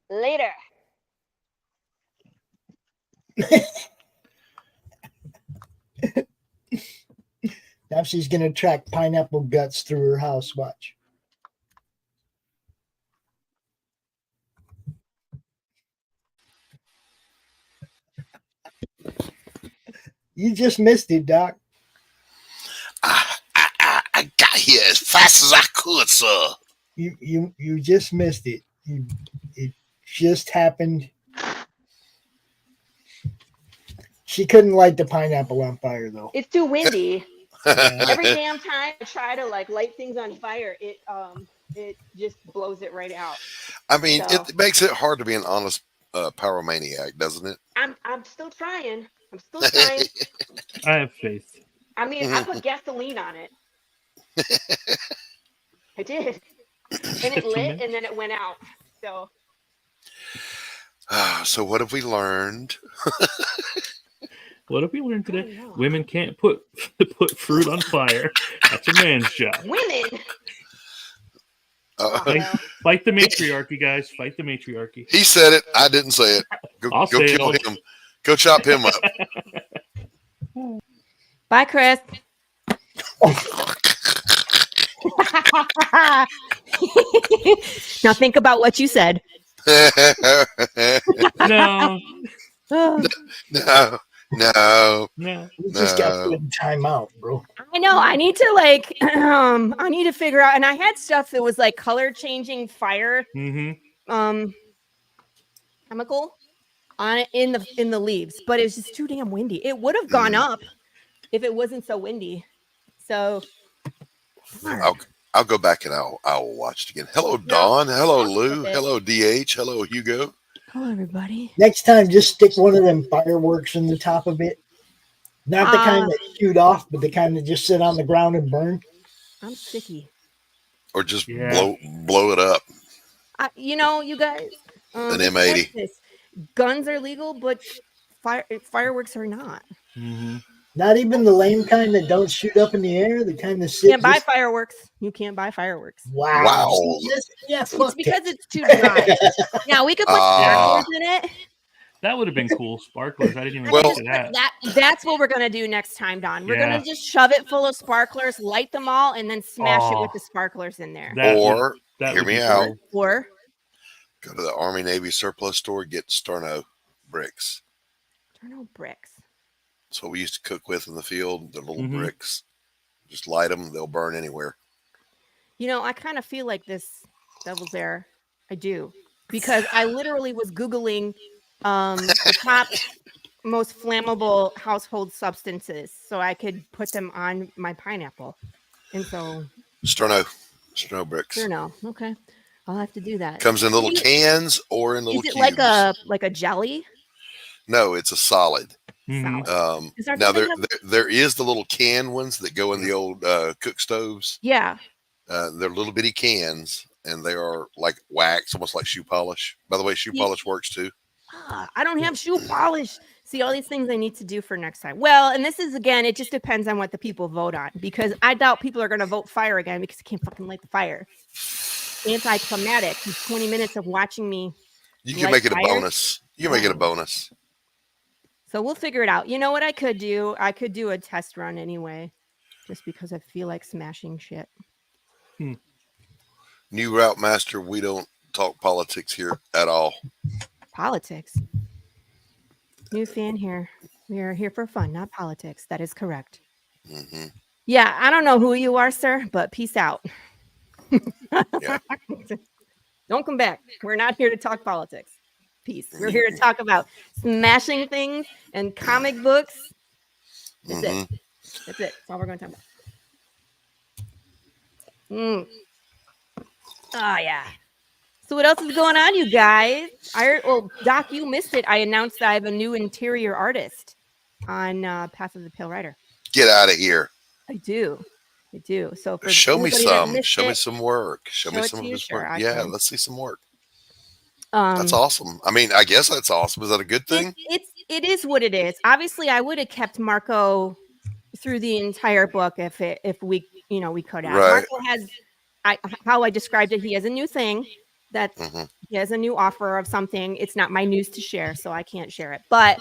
later. Now she's going to track pineapple guts through her house. Watch. You just missed it, Doc. I got here as fast as I could, sir. You just missed it. It just happened. She couldn't light the pineapple on fire, though. It's too windy. Every damn time I try to light things on fire, it just blows it right out. I mean, So- it makes it hard to be an honest pyromaniac, doesn't it? I'm still trying. I'm still trying. I have faith. I mean, I put gasoline on it. I did. And it lit and then it went out. So So what have we learned? What have we learned today? Women can't put fruit on fire. That's a man's job. women. Fight the matriarchy, guys. Fight the matriarchy. He said it. I didn't say it. Go kill him. Go chop him up. Bye, Chris. Now think about what you said. No. No. We just got put in timeout, bro. I know. I need to I need to figure out. And I had stuff that was like color changing fire, chemical on it in the leaves, but it was just too damn windy. It would have gone up if it wasn't so windy. So I'll go back and I'll watch it again. Hello, Dawn. Hello, Lou. Hello, DH. Hello, Hugo. Hello, everybody. Next time, just stick one of them fireworks in the top of it. Not the kind that shoot off, but the kind that just sit on the ground and burn. I'm sticky. Or just blow it up. You know, you guys. An M80. Guns are legal, but fireworks are not. Not even the lame kind that don't shoot up in the air. The kind that sit. You can't buy fireworks. You can't buy fireworks. Wow. It's because it's too dry. Now we could put sparklers in it. That would have been cool. Sparklers. I didn't even think of that. That's what we're gonna do next time, Don. We're gonna just shove it full of sparklers, light them all, and then smash it with the sparklers in there. Or hear me out. Or go to the Army Navy surplus store, get Sterno bricks. Sterno bricks. That's what we used to cook with in the field. The little bricks. Just light them; they'll burn anywhere. You know, I kind of feel like this devil's there. I do, because I literally was Googling the top most flammable household substances so I could put them on my pineapple. And so Sterno bricks. Sterno. Okay. I'll have to do that. Comes in little cans or in little cubes. Is it like a jelly? No, it's a solid. Solid. Now there is the little can ones that go in the old cook stoves. Yeah. They're little bitty cans and they are like wax, almost like shoe polish. By the way, shoe polish works too. I don't have shoe polish. See, all these things I need to do for next time. Well, and this is, again, it just depends on what the people vote on, because I doubt people are going to vote fire again because you can't fucking light the fire. Anticlimactic. 20 minutes of watching me. You can make it a bonus. You can make it a bonus. So we'll figure it out. You know what I could do? I could do a test run anyway, just because I feel like smashing shit. New Route Master, we don't talk politics here at all. Politics. New fan here. We are here for fun, not politics. That is correct. Yeah, I don't know who you are, sir, but peace out. Don't come back. We're not here to talk politics. Peace. We're here to talk about smashing things and comic books. That's it. That's it. That's all we're going to talk about. Oh, yeah. So what else is going on, you guys? Well, Doc, you missed it. I announced that I have a new interior artist on Path of the Pale Rider. Get out of here. I do. So for show me some. Show me it, some work. Show me some of his work. Yeah, let's see some work. That's awesome. I mean, I guess that's awesome. Is that a good thing? It is what it is. Obviously, I would have kept Marco through the entire book if we could have. Right. Marco has how I described it. He has a new thing that he has a new offer of something. It's not my news to share, so I can't share it. But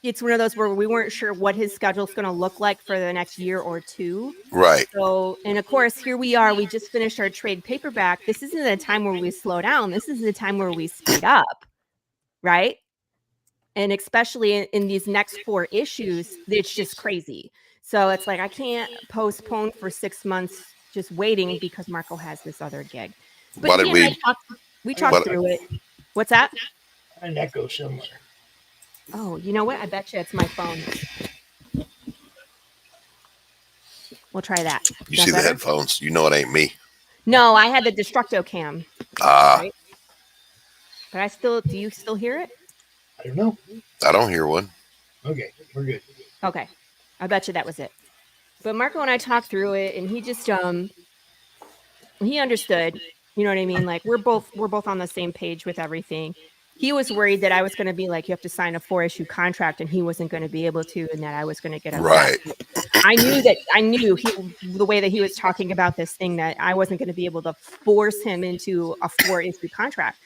it's one of those where we weren't sure what his schedule is going to look like for the next year or two. Right. So, and of course, here we are. We just finished our trade paperback. This isn't a time where we slow down. This is the time where we speed up. Right. And especially in these next 4 issues, it's just crazy. So it's like I can't postpone for 6 months just waiting because Marco has this other gig. But we talked through it. What's that? An echo somewhere. Oh, you know what? I bet you it's my phone. We'll try that. You see the headphones? You know it ain't me. No, I had the Destruct-O cam. Right? But do you still hear it? I don't know. I don't hear one. Okay, we're good. Okay. I bet you that was it. But Marco and I talked through it, and he just he understood. You know what I mean? Like we're both on the same page with everything. He was worried that I was going to be like, you have to sign a 4-issue contract, and he wasn't going to be able to, and that I was going to get upset. Right. I knew the way that he was talking about this thing, that I wasn't going to be able to force him into a 4-issue contract.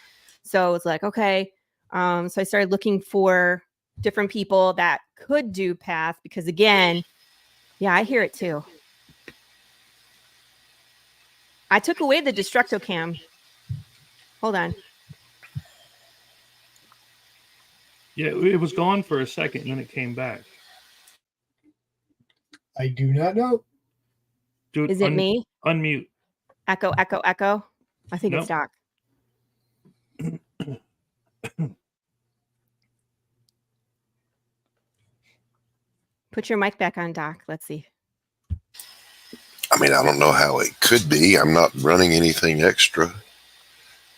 So it's like, okay. So I started looking for different people that could do Path, because again, yeah, I hear it too. I took away the DESTRUCT-O CAM. Hold on. Yeah, it was gone for a second, and then it came back. I do not know. Dude, is it me? Unmute. Echo, echo, echo. I think it's Doc. Put your mic back on, Doc. Let's see. I mean, I don't know how it could be. I'm not running anything extra.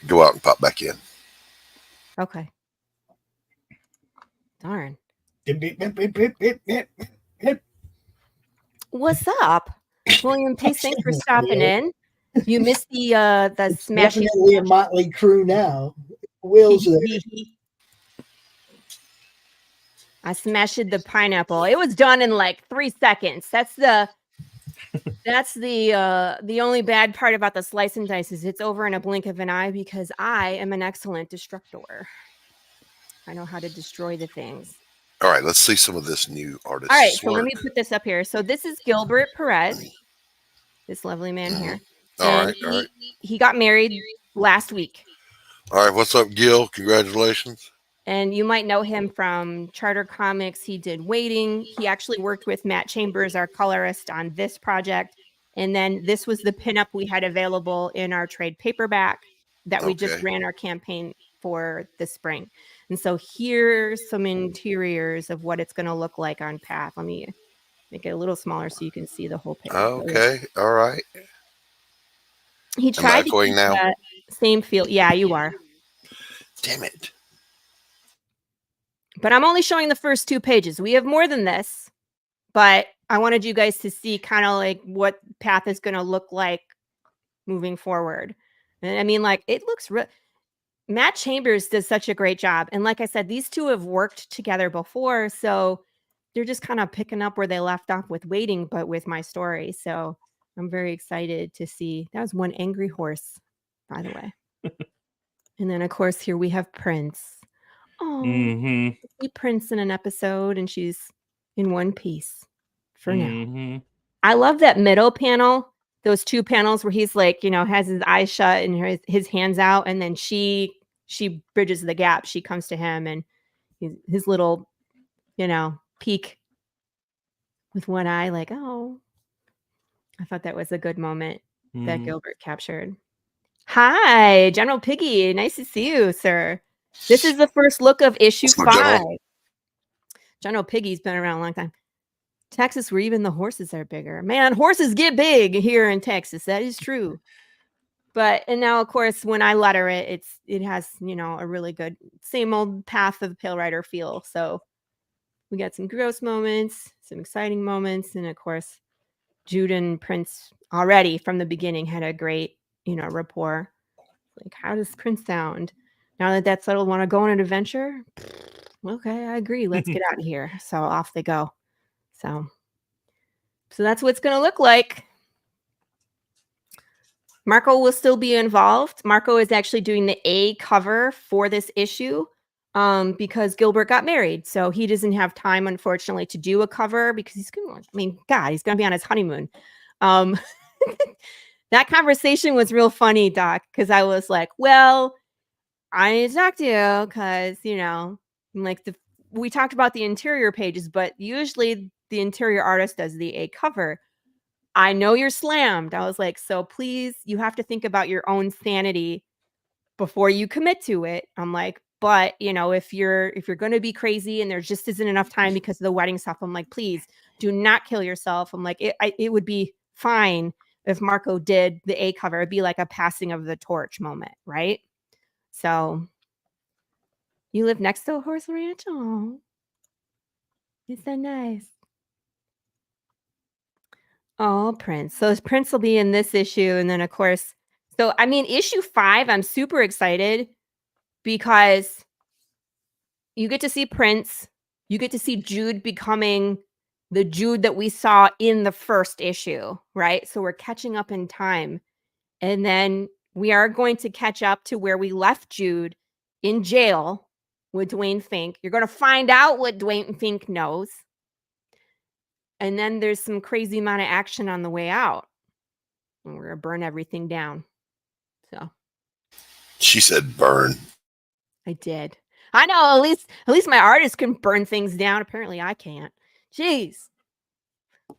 Go out and pop back in. Okay. Darn. What's up, William Pace? Thanks for stopping in. You missed the smashing. Definitely a motley crew now. Will's there. I smashed the pineapple. It was done in like 3 seconds. That's the only bad part about the slice and dice is it's over in a blink of an eye, because I am an excellent destructor. I know how to destroy the things. All right, let's see some of this new artist. All right, so let me put this up here. So this is Gilbert Perez, this lovely man here. All right. He got married last week. All right, what's up, Gil? Congratulations. And you might know him from Charter Comics. He did Waiting. He actually worked with Matt Chambers, our colorist, on this project. And then this was the pinup we had available in our trade paperback that we just ran our campaign for this spring. And so here's some interiors of what it's going to look like on Path. Let me make it a little smaller so you can see the whole page. Okay, all right. He tried to keep that same feel. Yeah, you are. Damn it. But I'm only showing the first 2 pages. We have more than this, but I wanted you guys to see kind of like what Path is going to look like moving forward. And I mean, like, it looks real. Matt Chambers does such a great job. And like I said, these two have worked together before. So they're just kind of picking up where they left off with Waiting, but with my story. So I'm very excited to see. That was one angry horse, by the way. And then, of course, here we have Prince. Oh, see Prince in an episode, and she's in one piece for now. I love that middle panel, those 2 panels where he's like, you know, has his eyes shut and his hands out, and then she bridges the gap. She comes to him, and his little, you know, peek with one eye, like, oh. I thought that was a good moment that Gilbert captured. Hi, General Piggy. Nice to see you, sir. This is the first look of issue 5. General Piggy's been around a long time. Texas, where even the horses are bigger. Man, horses get big here in Texas. That is true. And now, of course, when I letter it, it has, you know, a really good same old Path of the Pale Rider feel. So we got some gross moments, some exciting moments, and of course, Jude and Prince already from the beginning had a great, you know, rapport. Like, how does Prince sound? Now that that's settled, want to go on an adventure? Okay, I agree. Let's get out of here. So off they go. So that's what it's going to look like. Marco will still be involved. Marco is actually doing the A cover for this issue because Gilbert got married. So he doesn't have time, unfortunately, to do a cover because he's going to, he's going to be on his honeymoon. That conversation was real funny, Doc, because I was like, well, I need to talk to you because, you know, like we talked about the interior pages, but usually the interior artist does the A cover. I know you're slammed. I was like, so please, you have to think about your own sanity before you commit to it. I'm like, but you know, if you're going to be crazy and there just isn't enough time because of the wedding stuff, I'm like, please do not kill yourself. I'm like, it would be fine if Marco did the A cover. It'd be like a passing of the torch moment, right? So you live next to a horse ranch? Oh, it's so nice. Oh, Prince. So Prince will be in this issue. And then, of course, so I mean, issue 5, I'm super excited because you get to see Prince. You get to see Jude becoming the Jude that we saw in the first issue, right? So we're catching up in time. And then we are going to catch up to where we left Jude in jail with Dwayne Fink. You're going to find out what Dwayne Fink knows. And then there's some crazy amount of action on the way out. And we're going to burn everything down. So She said burn. I did. I know, at least my artist can burn things down. Apparently I can't. Jeez.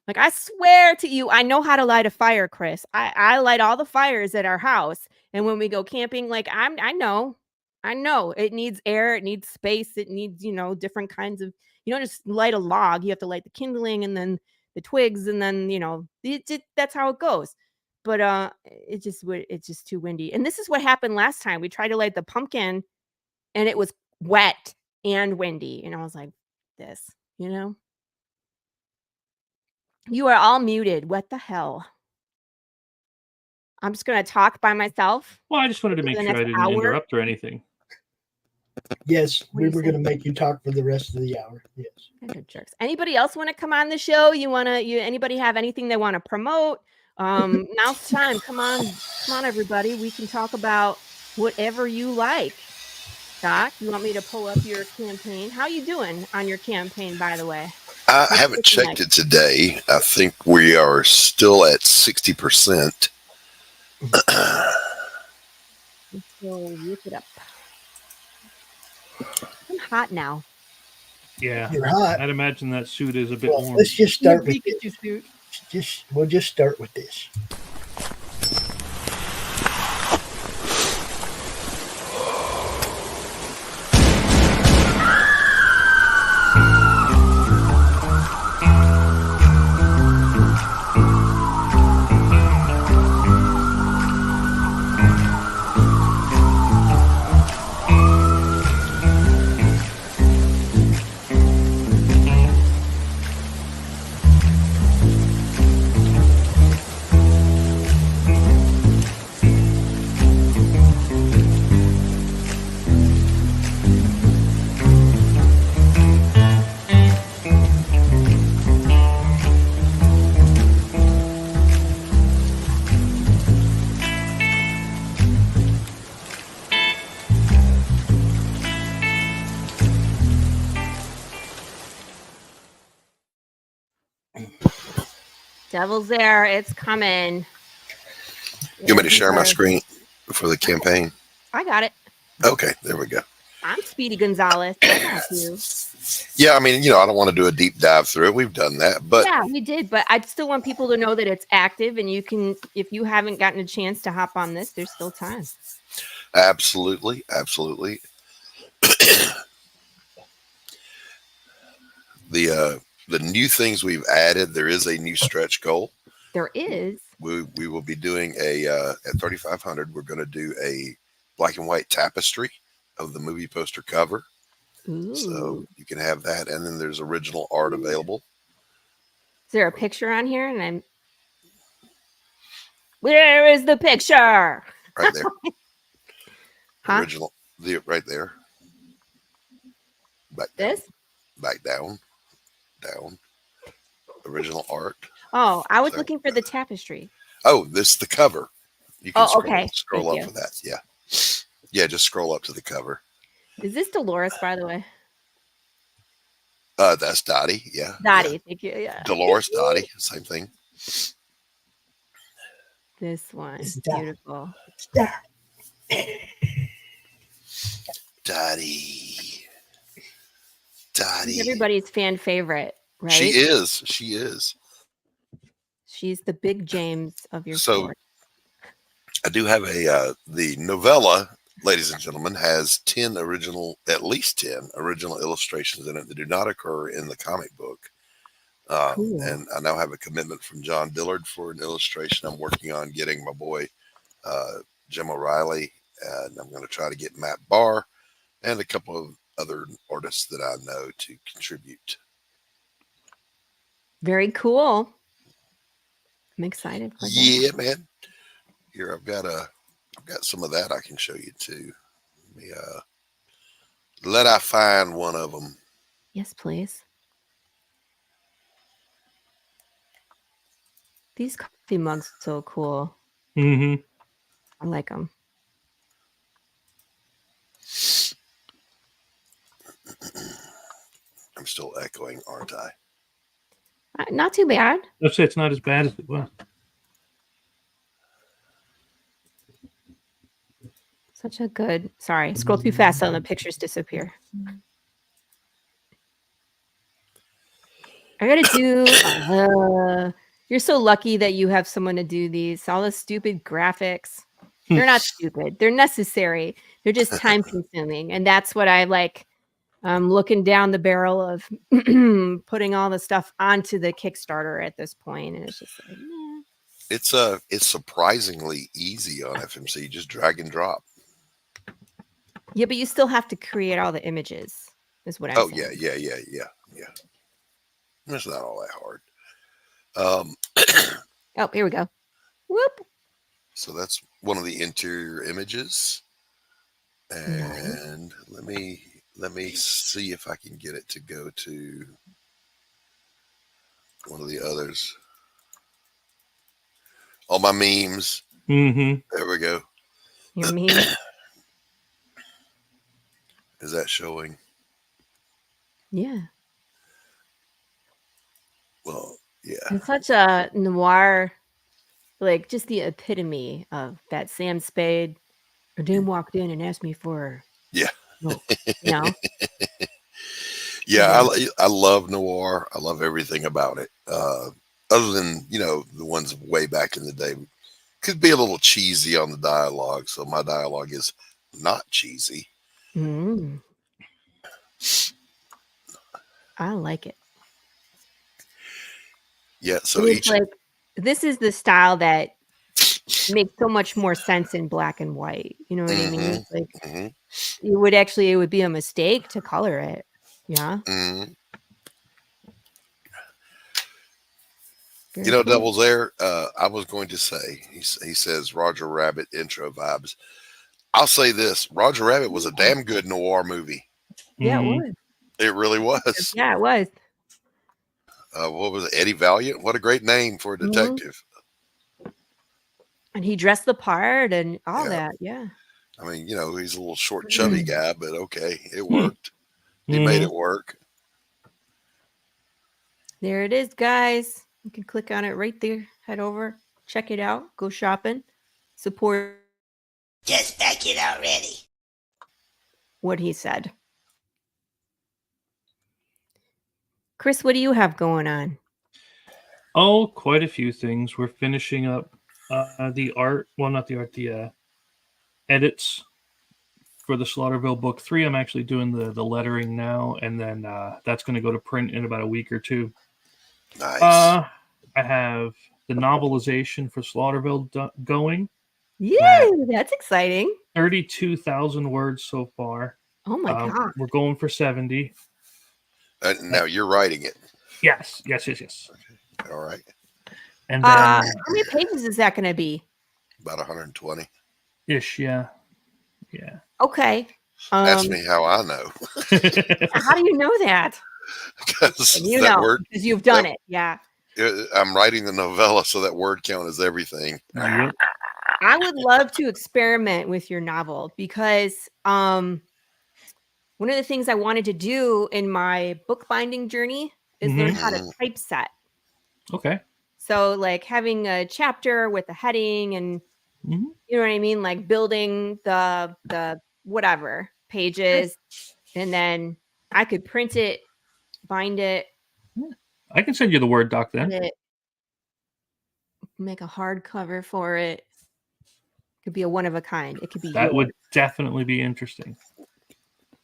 Like, I swear to you, I know how to light a fire, Chris. I light all the fires at our house. And when we go camping, like, I know it needs air, it needs space, it needs, different kinds of, you don't just light a log. You have to light the kindling and then the twigs, and then, that's how it goes. But it's just too windy. And this is what happened last time. We tried to light the pumpkin and it was wet and windy. And I was like, this, You are all muted. What the hell? I'm just going to talk by myself. Well, I just wanted to make sure I didn't interrupt or anything. Yes, we were going to make you talk for the rest of the hour. Yes. Jerks. Anybody else want to come on the show? Anybody have anything they want to promote? Now's time. Come on, everybody. We can talk about whatever you like. Doc, you want me to pull up your campaign? How you doing on your campaign, by the way? I haven't checked it today. I think we are still at 60%. Let's go look it up. I'm hot now. Yeah, you're hot. I'd imagine that suit is a bit warm. Let's just start with this. We'll just start with this. Devil's there. It's coming. You want me to share my screen for the campaign? I got it. Okay, there we go. I'm Speedy Gonzalez. I got you. Yeah, I mean, I don't want to do a deep dive through it. We've done that, but yeah, we did. But I still want people to know that it's active, and you can, if you haven't gotten a chance to hop on this, there's still time. Absolutely. The new things we've added, there is a new stretch goal. There is. We will be doing at 3,500. We're going to do a black and white tapestry of the movie poster cover. Ooh. So you can have that, and then there's original art available. Is there a picture on here? And where is the picture? Right there. Huh? Original, right there. Back this? Down. Back down. Original art. Oh, I was looking for the tapestry. Oh, this is the cover. You can scroll Thank up for that. Yeah, just scroll up to the cover. Is this Dolores, by the way? That's Dottie. Yeah. Dottie, yeah. Thank you. Yeah. Dolores, Dottie, same thing. This one is beautiful. Dottie. She's everybody's fan favorite, right? She is. She's the big James of your story. I do have the novella, ladies and gentlemen, has at least 10 original illustrations in it that do not occur in the comic book. Cool. And I now have a commitment from John Dillard for an illustration. I'm working on getting my boy Jim O'Reilly, and I'm going to try to get Matt Barr and a couple of other artists that I know to contribute. Very cool. I'm excited for that. Yeah, man. Here, I've got some of that I can show you too. Let me let I find one of them. Yes, please. These coffee mugs are so cool. Mm-hmm. I like them. I'm still echoing, aren't I? Not too bad. Let's say it's not as bad as it was. Such a good. Sorry, scroll too fast and the pictures disappear. I gotta do. You're so lucky that you have someone to do these. All the stupid graphics. They're not stupid. They're necessary. They're just time consuming, and that's what I like. I'm looking down the barrel of putting all the stuff onto the Kickstarter at this point, and it's just like, nah. It's surprisingly easy on FMC. You just drag and drop. Yeah, but you still have to create all the images. Is what I'm saying. Yeah. It's not all that hard. Oh, here we go. Whoop. So that's one of the interior images, and let me see if I can get it to go to one of the others. All my memes. Mm-hmm. There we go. Your memes. Is that showing? Yeah. Well, yeah. It's such a noir, like just the epitome of that Sam Spade. Or Dan walked in and asked me for. Yeah. No, you know? Yeah, I love noir. I love everything about it. Other than, the ones way back in the day. Could be a little cheesy on the dialogue. So my dialogue is not cheesy. Mm. I like it. Yeah, so this is the style that makes so much more sense in black and white. You know what I mean? It's like it would be a mistake to color it. Yeah. Mm-hmm. Cool. Devil's Air, I was going to say, he says Roger Rabbit intro vibes. I'll say this, Roger Rabbit was a damn good noir movie. Yeah, it was. It really was. Yeah, it was. What was it? Eddie Valiant? What a great name for a detective. And he dressed the part and all that. Yeah. I mean, he's a little short, chubby guy, but okay, it worked. He made it work. There it is, guys. You can click on it right there. Head over, check it out, go shopping, support. Just back it already. What he said. Chris, what do you have going on? Oh, quite a few things. We're finishing up the art. Well, not the art, the edits for the Slaughterville Book 3. I'm actually doing the lettering now, and then that's going to go to print in about a week or two. Nice. I have the novelization for Slaughterville going. Yeah, that's exciting. 32,000 words so far. Oh my God. We're going for 70. Now you're writing it. Yes. Okay. All right. And then, how many pages is that going to be? About 120. Ish, yeah. Okay. Ask me how I know. How do you know that? Because because you've done it. Yeah. I'm writing the novella, so that word count is everything. Yep. I would love to experiment with your novel because one of the things I wanted to do in my bookbinding journey is learn how to typeset. Okay. So like having a chapter with a heading and you know what I mean? Like building the whatever pages and then I could print it, bind it. I can send you the Word doc then. Make a hardcover for it. Could be a one of a kind. It could be that would definitely be interesting.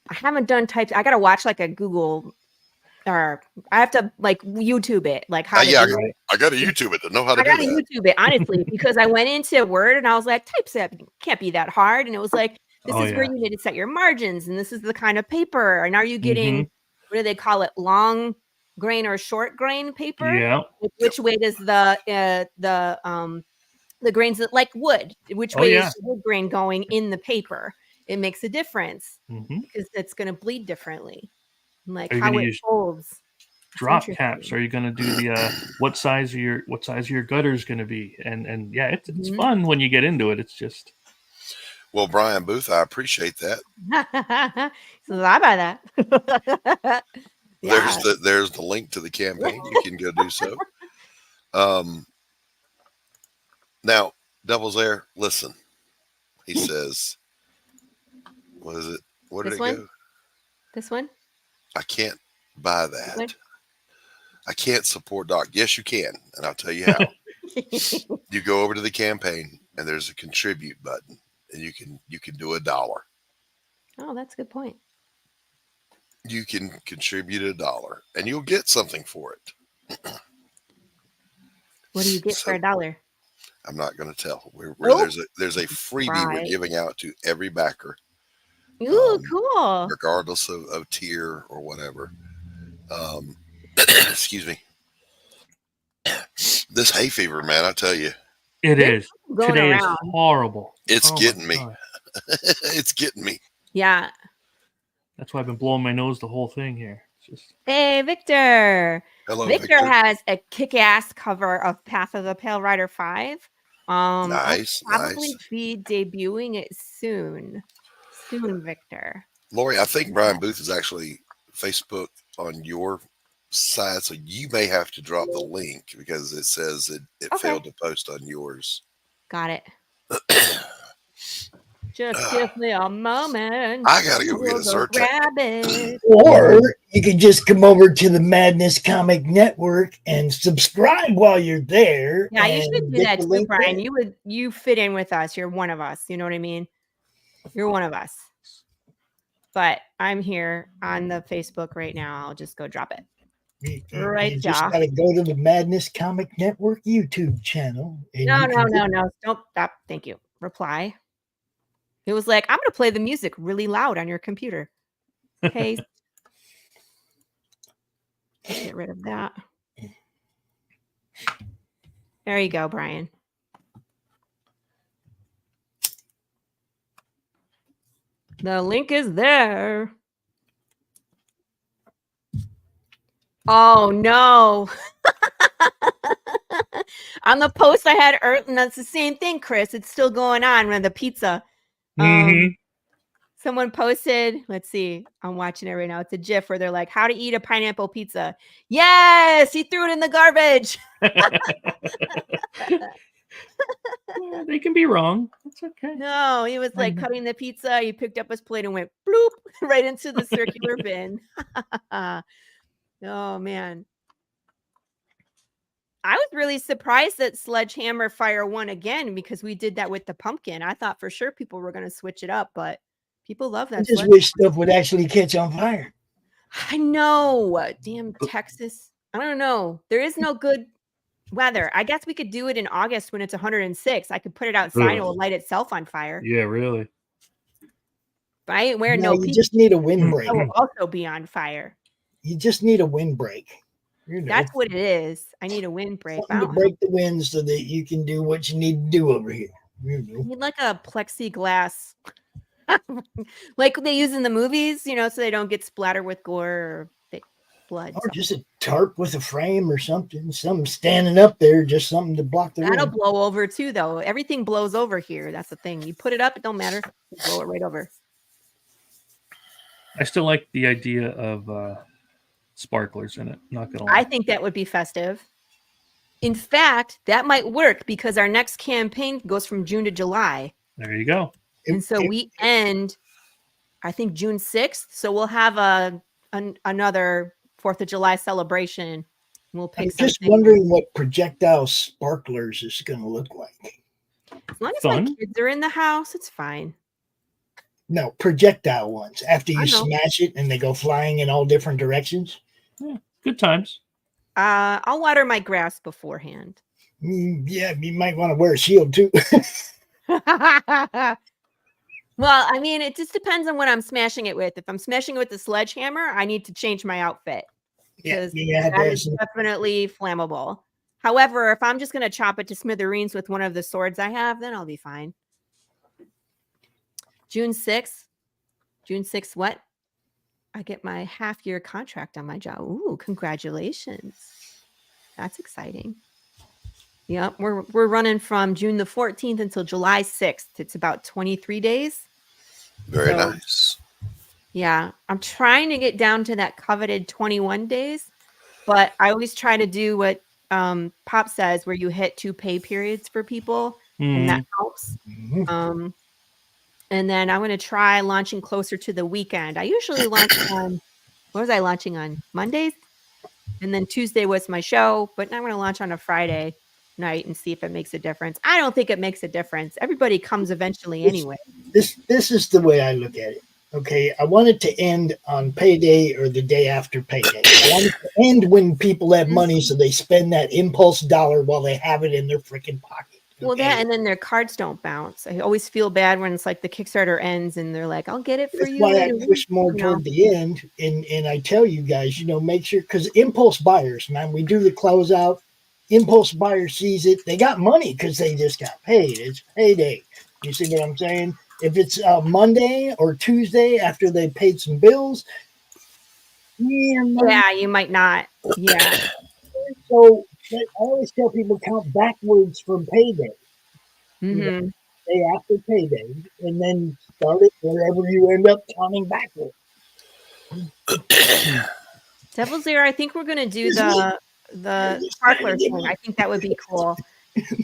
I haven't done types. I gotta watch like a Google or I have to like YouTube it. Like how to do it. I gotta YouTube it to know how to do I gotta that. YouTube it, honestly, because I went into Word and I was like, typeset can't be that hard. And it was like, this is where you need to set your margins, and this is the kind of paper. And are you getting what do they call it? Long grain or short grain paper. Yeah. Which way does the grains like wood? Which way is the wood grain going in the paper? It makes a difference because it's going to bleed differently. Like how it folds. Drop caps. Are you going to do the what size of your gutter is going to be? And yeah, it's fun when you get into it. It's just. Well, Brian Booth, I appreciate that. So I buy that. There's the link to the campaign. You can go do so. Now, Devil's Air, listen. He says, what is it? Where did it go? This one? I can't buy that. I can't support Doc. Yes, you can. And I'll tell you how. You go over to the campaign and there's a contribute button and you can do $1. Oh, that's a good point. You can contribute $1 and you'll get something for it. What do you get for $1? I'm not going to tell. There's a freebie we're giving out to every backer. Ooh, cool. Regardless of tier or whatever. Excuse me. This hay fever, man, I tell you. It is. Today is horrible. It's getting me. It's getting me. Yeah. That's why I've been blowing my nose the whole thing here. Hey, Victor. Hello, Victor has a kick-ass cover of Path of the Pale Rider 5. Nice. I'll probably be debuting it soon. Soon, Victor. Laurie, I think Brian Booth is actually Facebook on your side, so you may have to drop the link because it says it failed to post on yours. Got it. Just give me a moment. I gotta go get a search. Or you can just come over to the Madness Comic Network and subscribe while you're there. Yeah, you should do that too, Brian. You fit in with us. You're one of us. You know what I mean? You're one of us. But I'm here on the Facebook right now. I'll just go drop it. You just gotta go to the Madness Comic Network YouTube channel. No. Don't stop. Thank you. Reply. It was like, I'm going to play the music really loud on your computer. Okay. Get rid of that. There you go, Brian. The link is there. Oh, no. On the post I had, and that's the same thing, Chris. It's still going on with the pizza. Someone posted, let's see, I'm watching it right now. It's a GIF where they're like, how to eat a pineapple pizza. Yes, he threw it in the garbage. Yeah, they can be wrong. That's okay. No, he was like cutting the pizza. He picked up his plate and went bloop right into the circular bin. Oh, man. I was really surprised that Sledgehammer Fire won again because we did that with the pumpkin. I thought for sure people were going to switch it up, but people love that. I just wish stuff would actually catch on fire. I know. Damn Texas. I don't know. There is no good weather. I guess we could do it in August when it's 106. I could put it outside and it will light itself on fire. Yeah, really. But I ain't wearing you just need a windbreak. I will also be on fire. You just need a windbreak. That's what it is. I need a windbreak. To break the wind so that you can do what you need to do over here. You need like a plexiglass, like they use in the movies, so they don't get splattered with gore or blood. Or just a tarp with a frame or something. Something standing up there, just something to block the That'll wind. blow over too, though. Everything blows over here. That's the thing. You put it up, it don't matter. You blow it right over. I still like the idea of sparklers in it. Not gonna lie. I think that would be festive. In fact, that might work because our next campaign goes from June to July. There you go. And so we end, I think, June 6th. So we'll have another 4th of July celebration. We'll pick I'm just wondering what projectile sparklers is going to look like. As long as my kids are in the house, it's fine. No, projectile ones. After you smash it and they go flying in all different directions. Yeah, good times. I'll water my grass beforehand. Yeah, you might want to wear a shield too. Well, I mean, it just depends on what I'm smashing it with. If I'm smashing it with the sledgehammer, I need to change my outfit. because Yeah, that is definitely flammable. However, if I'm just going to chop it to smithereens with one of the swords I have, then I'll be fine. June 6th. June 6th, what? I get my half-year contract on my job. Ooh, congratulations. That's exciting. Yep, we're running from June the 14th until July 6th. It's about 23 days. Very nice. Yeah, I'm trying to get down to that coveted 21 days, but I always try to do what Pop says, where you hit 2 pay periods for people, and that helps. And then I'm going to try launching closer to the weekend. I usually launch on, what was I launching on? Mondays? And then Tuesday was my show, but now I'm going to launch on a Friday night and see if it makes a difference. I don't think it makes a difference. Everybody comes eventually anyway. This is the way I look at it. Okay, I want it to end on payday or the day after payday. I want it to end when people have money, so they spend that impulse dollar while they have it in their freaking pocket. Okay? Well, that and then their cards don't bounce. I always feel bad when it's like the Kickstarter ends and they're like, "I'll get it for That's you." why I push more toward the end, and I tell you guys, make sure, because impulse buyers, man, we do the closeout. Impulse buyer sees it. They got money because they just got paid. It's payday. You see what I'm saying? If it's Monday or Tuesday after they paid some bills, yeah, you might not. Yeah. So I always tell people count backwards from payday. Day after payday, and then start it wherever you end up counting backwards. Devil's Ear, I think we're going to do the sparkler thing. I think that would be cool.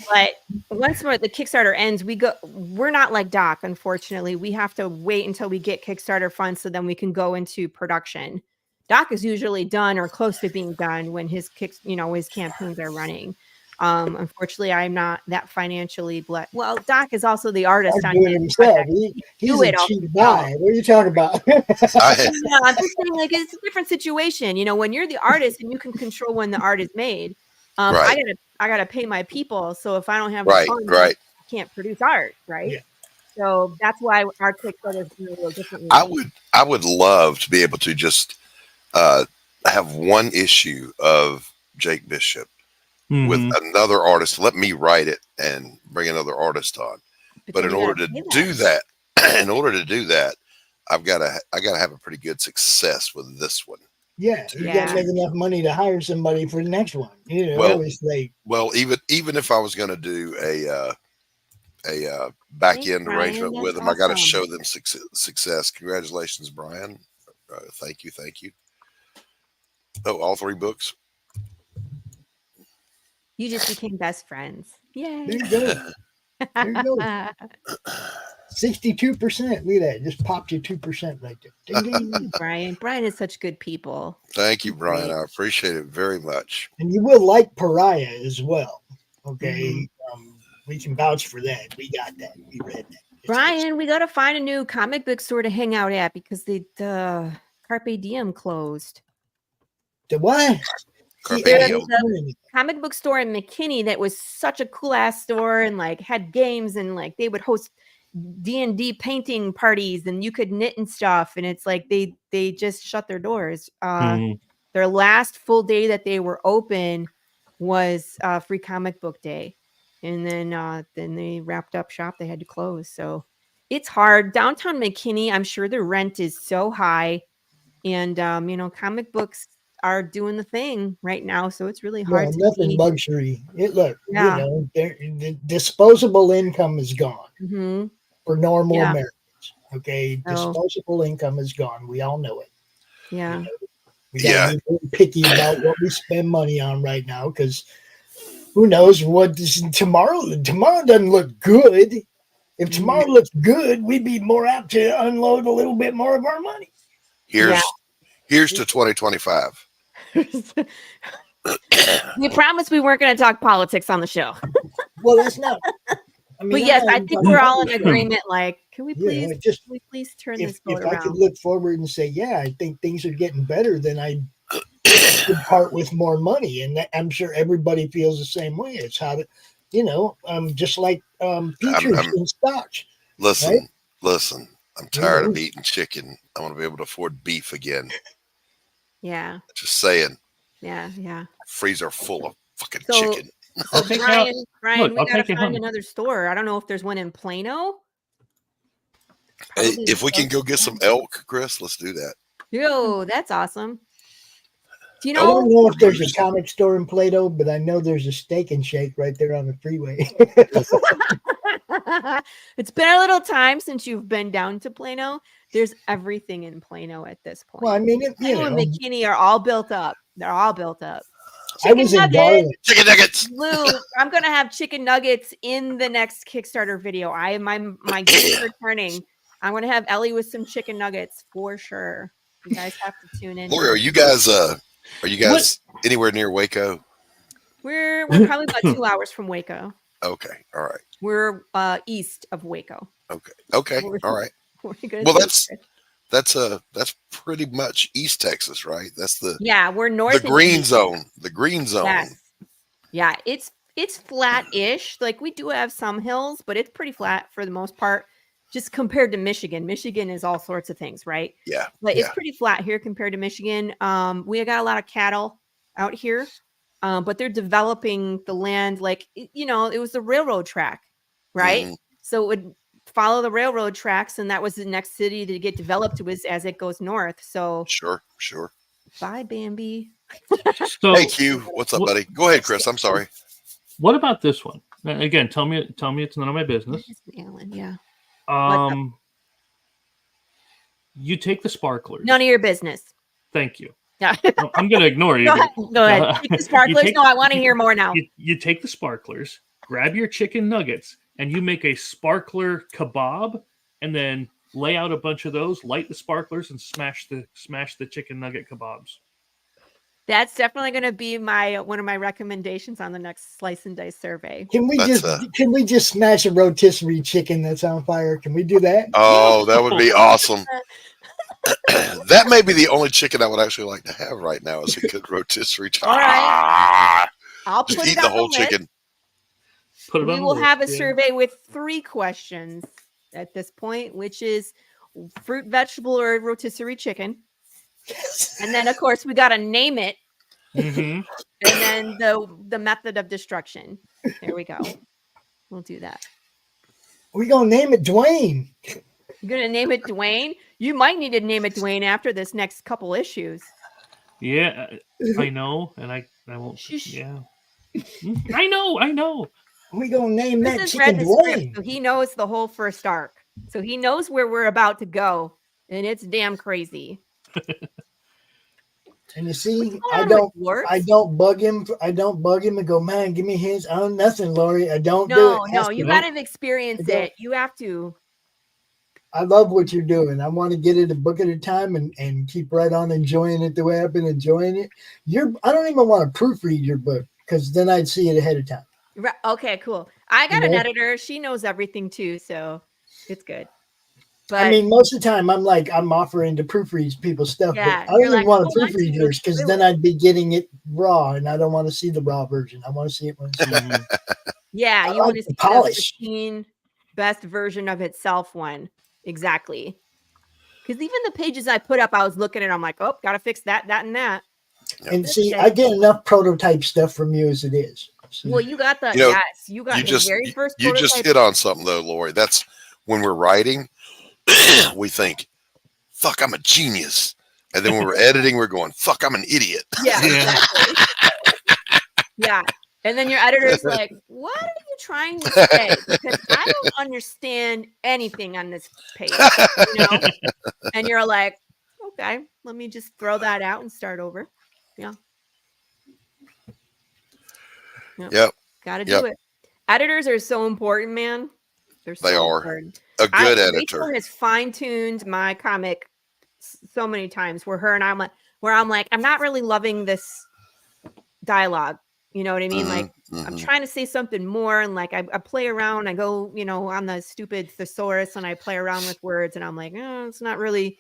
But once the Kickstarter ends, we're not like Doc, unfortunately. We have to wait until we get Kickstarter funds so then we can go into production. Doc is usually done or close to being done when his his campaigns are running. Unfortunately, I'm not that financially blessed. Well, Doc is also the artist on himself. He's a cheap guy. What are you talking about? I'm just saying, like, it's a different situation. When you're the artist and you can control when the art is made. Right. I gotta pay my people. So if I don't have right, funds, right, I can't produce art, right? Yeah. So that's why our Kickstarter is doing a little differently. I would love to be able to just have one issue of Jake Bishop with another artist. Let me write it and bring another artist on. But in order to do that, I gotta have a pretty good success with this one. Yeah, you gotta make enough money to hire somebody for the next one. Well, even if I was going to do a back end arrangement with them, I got to show them success. Congratulations, Brian. Thank you. Oh, all 3 books. You just became best friends. Yay! There you go. 62%. Look at that. Just popped you 2% right there. Ding, ding. Brian is such good people. Thank you, Brian. I appreciate it very much. And you will like Pariah as well. Okay. We can vouch for that. We got that. We read that. Brian, we got to find a new comic book store to hang out at because the Carpe Diem closed. The what? There's a comic book store in McKinney that was such a cool ass store and like had games and like they would host D&D painting parties and you could knit and stuff. And it's like they just shut their doors. Their last full day that they were open was Free Comic Book Day. And then they wrapped up shop. They had to close. So it's hard. Downtown McKinney, I'm sure the rent is so high. And, comic books are doing the thing right now. So it's really hard. Nothing luxury. The disposable income is gone for normal Americans. Okay. Disposable income is gone. We all know it. Yeah. We got to be really picky about what we spend money on right now because who knows what this tomorrow doesn't look good. If tomorrow looks good, we'd be more apt to unload a little bit more of our money. Here's to 2025. We promised we weren't going to talk politics on the show. Well, that's not. But yes, I think we're all in agreement. Like, can we please turn this boat around? If I could look forward and say, I think things are getting better, then I could part with more money, and I'm sure everybody feels the same way. It's how to, just like futures and stocks. Listen. I'm tired of eating chicken. I want to be able to afford beef again. Yeah. Just saying. Yeah. Freezer full of fucking So- chicken. I'll take Brian, Look, we I'll gotta take it find home. another store. I don't know if there's one in Plano. Hey, Probably if we can the go get some elk, Chris, let's do that. Yo, that's awesome. Do you I don't know? know if there's a comic store in Plato, but I know there's a Steak and Shake right there on the freeway. It's been a little time since you've been down to Plano. There's everything in Plano at this point. Well, I mean, Plano and McKinney are all built up. They're all built up. I was in Garland. Chicken nuggets. Lou, I'm gonna have chicken nuggets in the next Kickstarter video. My game's returning. I'm gonna have Ellie with some chicken nuggets for sure. You guys have to tune in. Laurie, are you guys anywhere near Waco? We're probably about 2 hours from Waco. Okay, all right. We're east of Waco. Okay, all right. Well, that's pretty much East Texas, right? That's we're north. The green zone. The green zone. Yes. Yeah, it's flat-ish. Like we do have some hills, but it's pretty flat for the most part. Just compared to Michigan. Michigan is all sorts of things, right? Yeah. But it's pretty flat here compared to Michigan. We got a lot of cattle out here, but they're developing the land like, it was the railroad track, right? Mm-hmm. So it would follow the railroad tracks, and that was the next city to get developed was as it goes north. So Sure. bye, Bambi. So, hey, Q, what's up, buddy? Go ahead, Chris. I'm sorry. What about this one? Again, tell me it's none of my business. Alan, yeah. You take the sparklers. None of your business. Thank you. Yeah. I'm going to ignore you. Go ahead. Take the sparklers. No, I want to hear more now. You take the sparklers, grab your chicken nuggets, and you make a sparkler kebab, and then lay out a bunch of those, light the sparklers, and smash the chicken nugget kebabs. That's definitely going to be one of my recommendations on the next Slice and Dice survey. Can we just smash a rotisserie chicken that's on fire? Can we do that? Oh, that would be awesome. That may be the only chicken I would actually like to have right now is a good rotisserie chicken. All right. I'll Just put eat it the on whole list. chicken. Put it We on will the have a list, yeah. survey with 3 questions at this point, which is fruit, vegetable, or rotisserie chicken. And then, of course, we got to name it. Mm-hmm. And then the method of destruction. There we go. We'll do that. We're going to name it Dwayne. You're going to name it Dwayne? You might need to name it Dwayne after this next couple issues. Yeah, I know, and I won't. Yeah, I know. We're going to name that Chris has chicken read the script, Dwayne. so he knows the whole first arc. So he knows where we're about to go, and it's damn crazy. And you see, on I don't bug him. I don't bug him and go, man, give me his own nothing, Laurie. I don't do it. No, you got to experience it. You have to. I love what you're doing. I want to get it a book at a time and keep right on enjoying it the way I've been enjoying it. I don't even want to proofread your book because then I'd see it ahead of time. Right. Okay, cool. I got an editor. She knows everything too, so it's good. But I mean, most of the time I'm offering to proofread people's stuff, yeah, but I don't even want to proofread yours because then I'd be getting it raw, and I don't want to see the raw version. I want to see it when it's yeah, you want to see polish. The best version of itself one. Exactly. Because even the pages I put up, I was looking at, I'm like, oh, got to fix that, and that. And see, I get enough prototype stuff from you as it is. So. Well, you got the, you got the very first You just hit on something, though, Laurie. That's when we're writing, we think, fuck, I'm a genius. And then when we're editing, we're going, fuck, I'm an idiot. Yeah. Exactly. Yeah. And then your editor's like, what are you trying to say? Because I don't understand anything on this page. And you're like, okay, let me just throw that out and start over. Yeah. Yep. Got to do it. Editors are so important, man. They are. Important. A good editor. Rachel has fine-tuned my comic so many times where I'm like, I'm not really loving this dialogue. You know what I mean? Like, I'm trying to say something more, and like I play around. I go, on the stupid thesaurus, and I play around with words, and I'm like, oh, it's not really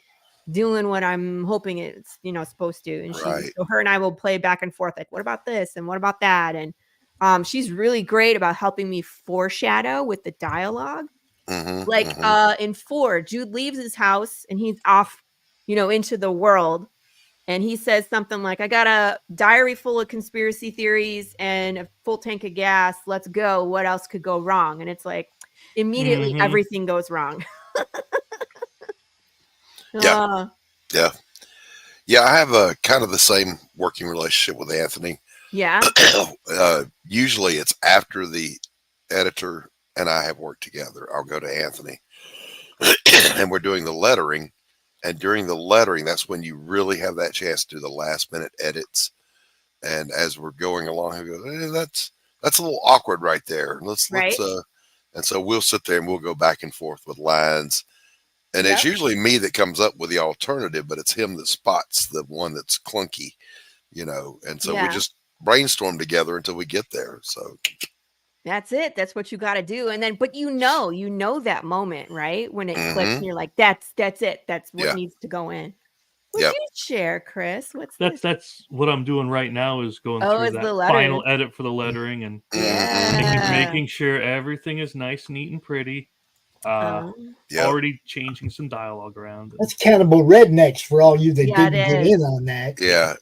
doing what I'm hoping it's supposed to. And so her and I will play back and forth, like, what about this and what about that? And she's really great about helping me foreshadow with the dialogue. In 4, Jude leaves his house and he's off, into the world. And he says something like, I got a diary full of conspiracy theories and a full tank of gas. Let's go. What else could go wrong? And it's like, immediately everything goes wrong. Yeah. Yeah, I have a kind of the same working relationship with Anthony. Yeah. Usually it's after the editor and I have worked together. I'll go to Anthony and we're doing the lettering. And during the lettering, that's when you really have that chance to do the last minute edits. And as we're going along, he goes, hey, that's a little awkward right there. Let's and so we'll sit there and we'll go back and forth with lines. And it's usually me that comes up with the alternative, but it's him that spots the one that's clunky, you know. And so we just brainstorm together until we get there. So that's it. That's what you got to do. And then, but you know that moment, right? When it clicks and you're like, that's it. That's what needs to go in. What you share, Chris? What's that's what I'm doing right now is going through that final edit for the lettering and making sure everything is nice, neat, and pretty. Already changing some dialogue around. That's Cannibal Rednecks for all you that didn't get in on that. Yeah.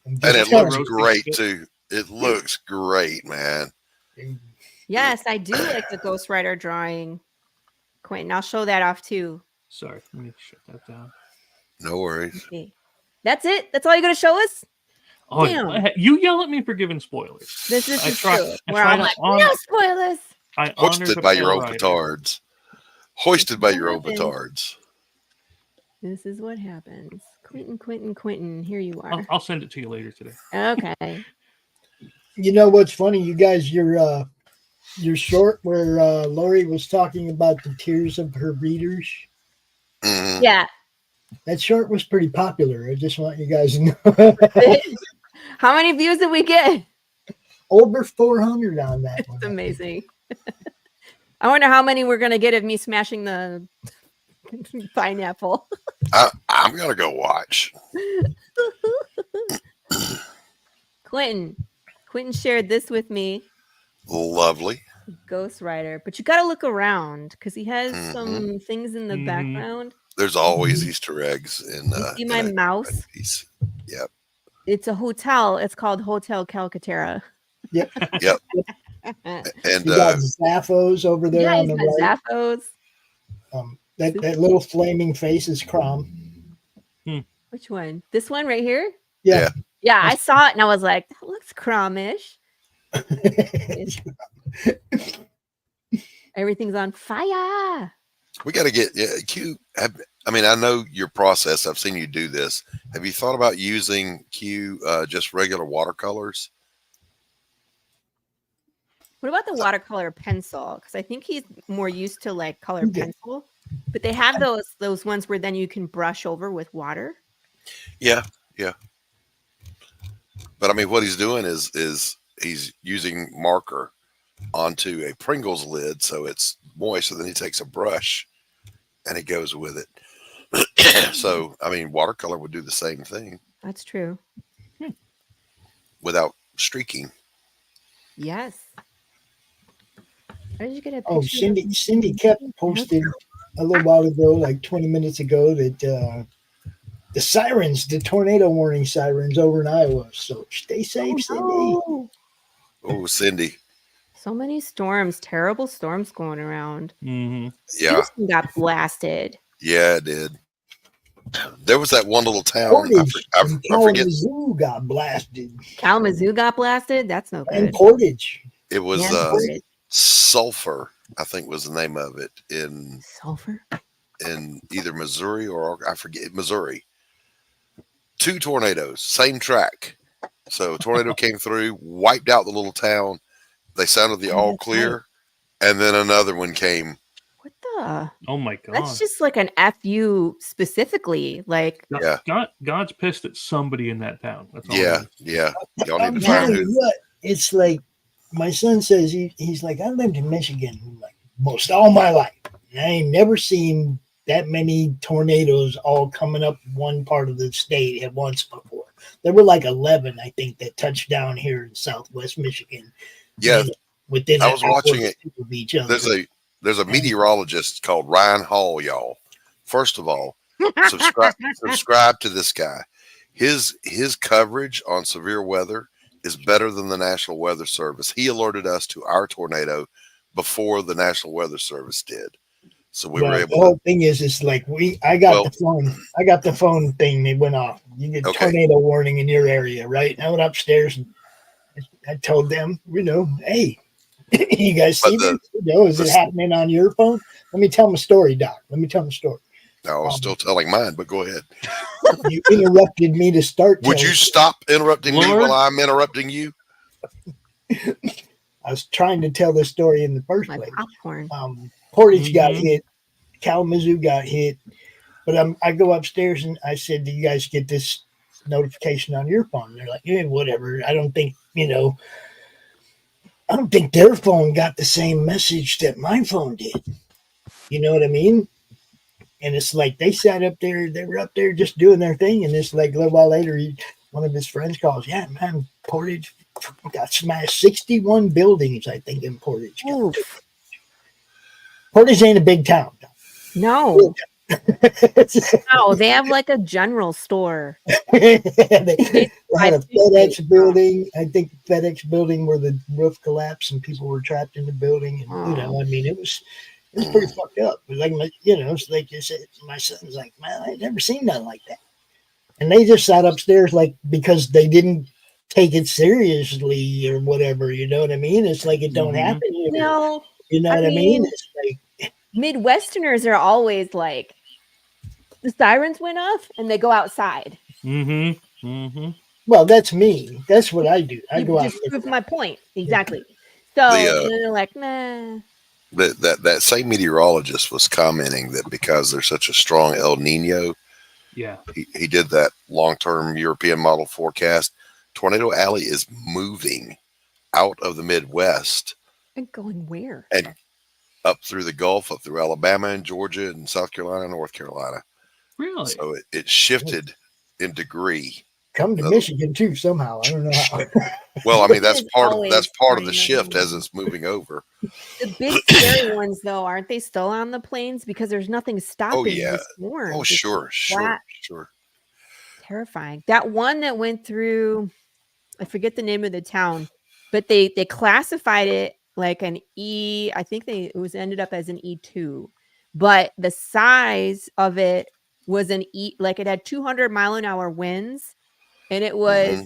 And it looks great too. It looks great, man. Yes, I do like the Ghost Rider drawing, Quentin. I'll show that off too. Sorry, let me shut that down. No worries. Okay. That's it? That's all you're going to show us? Oh, damn. You yell at me for giving spoilers. This is true. Where I'm like, no spoilers. Hoisted by your own petards. Hoisted by your own petards. This is what happens. Quentin, here you are. I'll send it to you later today. Okay. You know what's funny? You guys, your short where Laurie was talking about the tears of her readers. Mm-hmm. Yeah. That short was pretty popular. I just want you guys to know. How many views did we get? Over 400 on that one. It's amazing. I wonder how many we're going to get of me smashing the pineapple. I'm going to go watch. Quentin shared this with me. Lovely. Ghost Rider. But you got to look around because he has some things in the background. There's always Easter eggs in see my mouse? Yep. It's a hotel. It's called Hotel Calcaterra. Yep. Yep. And you got Zaphos over there on the right. Zaphos. That little flaming face is Crom. Which one? This one right here? Yeah. Yeah, I saw it and I was like, that looks Cromish. Everything's on fire. We got to get Q. I mean, I know your process. I've seen you do this. Have you thought about using Q just regular watercolors? What about the watercolor pencil? Because I think he's more used to like color pencil. But they have those ones where then you can brush over with water. Yeah. But I mean, what he's doing is he's using marker onto a Pringles lid so it's moist, so then he takes a brush and he goes with it. So I mean, watercolor would do the same thing. That's true. Without streaking. Yes. How did you get a picture? Oh, Cindy Koepp posted a little while ago, like 20 minutes ago, that the sirens, the tornado warning sirens over in Iowa. So stay safe, Cindy. Oh, Cindy. So many storms, terrible storms going around. Yeah. Houston got blasted. Yeah, it did. There was that one little town. I forget. Kalamazoo got blasted. Kalamazoo got blasted? That's no good. And Portage. It was Sulphur, I think was the name of it. In Sulphur? In either Missouri or I forget. Missouri. 2 tornadoes, same track. So a tornado came through, wiped out the little town. They sounded the all clear, and then another one came. What the? Oh my god! That's just like an FU specifically. Like, God's pissed at somebody in that town. That's all yeah. Y'all need to find who. What? It's like my son says he's like, I lived in Michigan like most all my life, and I ain't never seen that many tornadoes all coming up one part of the state at once before. There were like 11, I think, that touched down here in Southwest Michigan. Yeah, within I was watching it. Of each other. There's a meteorologist called Ryan Hall, y'all. First of all, subscribe to this guy. his coverage on severe weather is better than the National Weather Service. He alerted us to our tornado before the National Weather Service did. So we were able the whole thing is, it's like I got the phone thing that went off. You get tornado warning in your area, right? I went upstairs and I told them, hey, you guys see this? Is it happening on your phone? Let me tell them a story, Doc. Let me tell them a story. I was still telling mine, but go ahead. You interrupted me to start. Would you stop interrupting me while I'm interrupting you? I was trying to tell this story in the first place. Popcorn. Portage got hit. Kalamazoo got hit. But I go upstairs and I said, do you guys get this notification on your phone? They're like, yeah, whatever. I don't think their phone got the same message that my phone did. You know what I mean? And it's like they sat up there, they were up there just doing their thing. And it's like a little while later, one of his friends calls, yeah, man, Portage got smashed. 61 buildings, I think, in Portage. Portage ain't a big town. No. No, they have like a general store. They had a FedEx building. I think the FedEx building where the roof collapsed and people were trapped in the building. And, it was pretty fucked up. But it's like you said, my son's like, man, I've never seen nothing like that. And they just sat upstairs because they didn't take it seriously or whatever. You know what I mean? It's like it don't happen here. No. You know what I mean? It's like Midwesterners are always like, the sirens went off and they go outside. Well, that's me. That's what I do. I go out. Just prove my point. Exactly. So they're like, nah. That same meteorologist was commenting that because there's such a strong El Nino, he did that long-term European model forecast. Tornado Alley is moving out of the Midwest. And going where? And up through the Gulf, up through Alabama and Georgia and South Carolina, North Carolina. Really? So it shifted in degree. Come to Michigan too somehow. I don't know how. Well, that's part of the shift as it's moving over. The big scary ones, though, aren't they still on the plains? Because there's nothing stopping this storm. Oh, sure. Terrifying. That one that went through, I forget the name of the town, but they classified it like an E. I think it ended up as an E2, but the size of it was an E. Like it had 200-mile-an-hour winds. And it was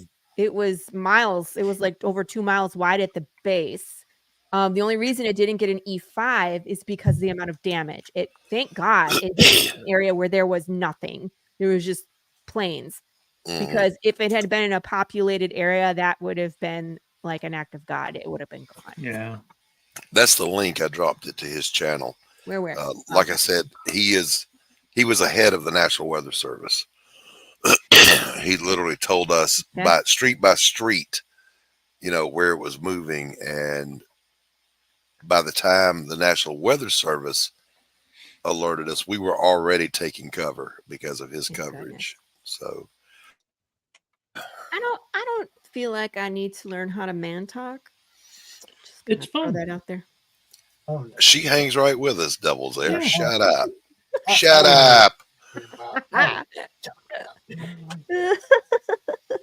miles. It was like over 2 miles wide at the base. The only reason it didn't get an E5 is because of the amount of damage. Thank God, it hit an area where there was nothing. There was just plains. Because if it had been in a populated area, that would have been like an act of God. It would have been gone. Yeah, that's the link. I dropped it to his channel. Where? Like I said, he was ahead of the National Weather Service. He literally told us by street, where it was moving. And by the time the National Weather Service alerted us, we were already taking cover because of his coverage. So I don't feel like I need to learn how to man talk. It's fun. Throw that out there. She hangs right with us, Devil's there. Shut up. Shut up.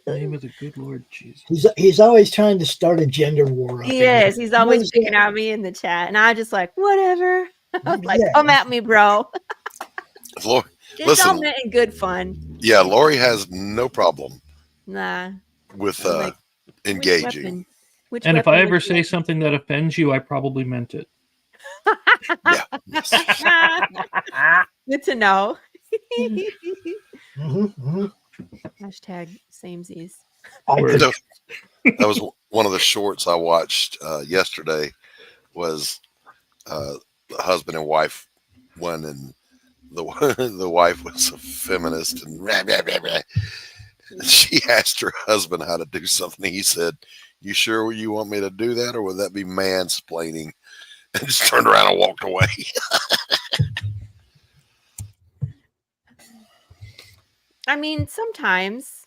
Name of the good Lord Jesus. He's always trying to start a gender war. Yes, he's always picking at me in the chat, and I just like whatever. I was like, come at me, bro. Laurie, it's all meant in good fun. Yeah, Laurie has no problem. Nah. With engaging. And if I ever say something that offends you, I probably meant it. Good to know. Hashtag samesies. That was one of the shorts I watched yesterday. Was the husband and wife one, and the wife was a feminist, and she asked her husband how to do something. He said, "You sure you want me to do that, or would that be mansplaining?" And just turned around and walked away. Sometimes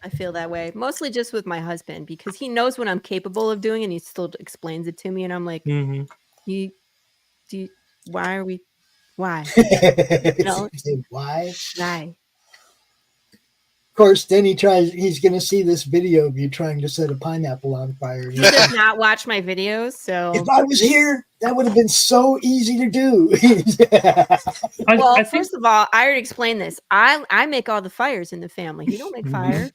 I feel that way, mostly just with my husband, because he knows what I'm capable of doing and he still explains it to me. And I'm like, why are we, why? Why? Why? Of course, then he's going to see this video of you trying to set a pineapple on fire. He does not watch my videos, so. If I was here, that would have been so easy to do. Well, first of all, I already explained this. I make all the fires in the family. You don't make fire.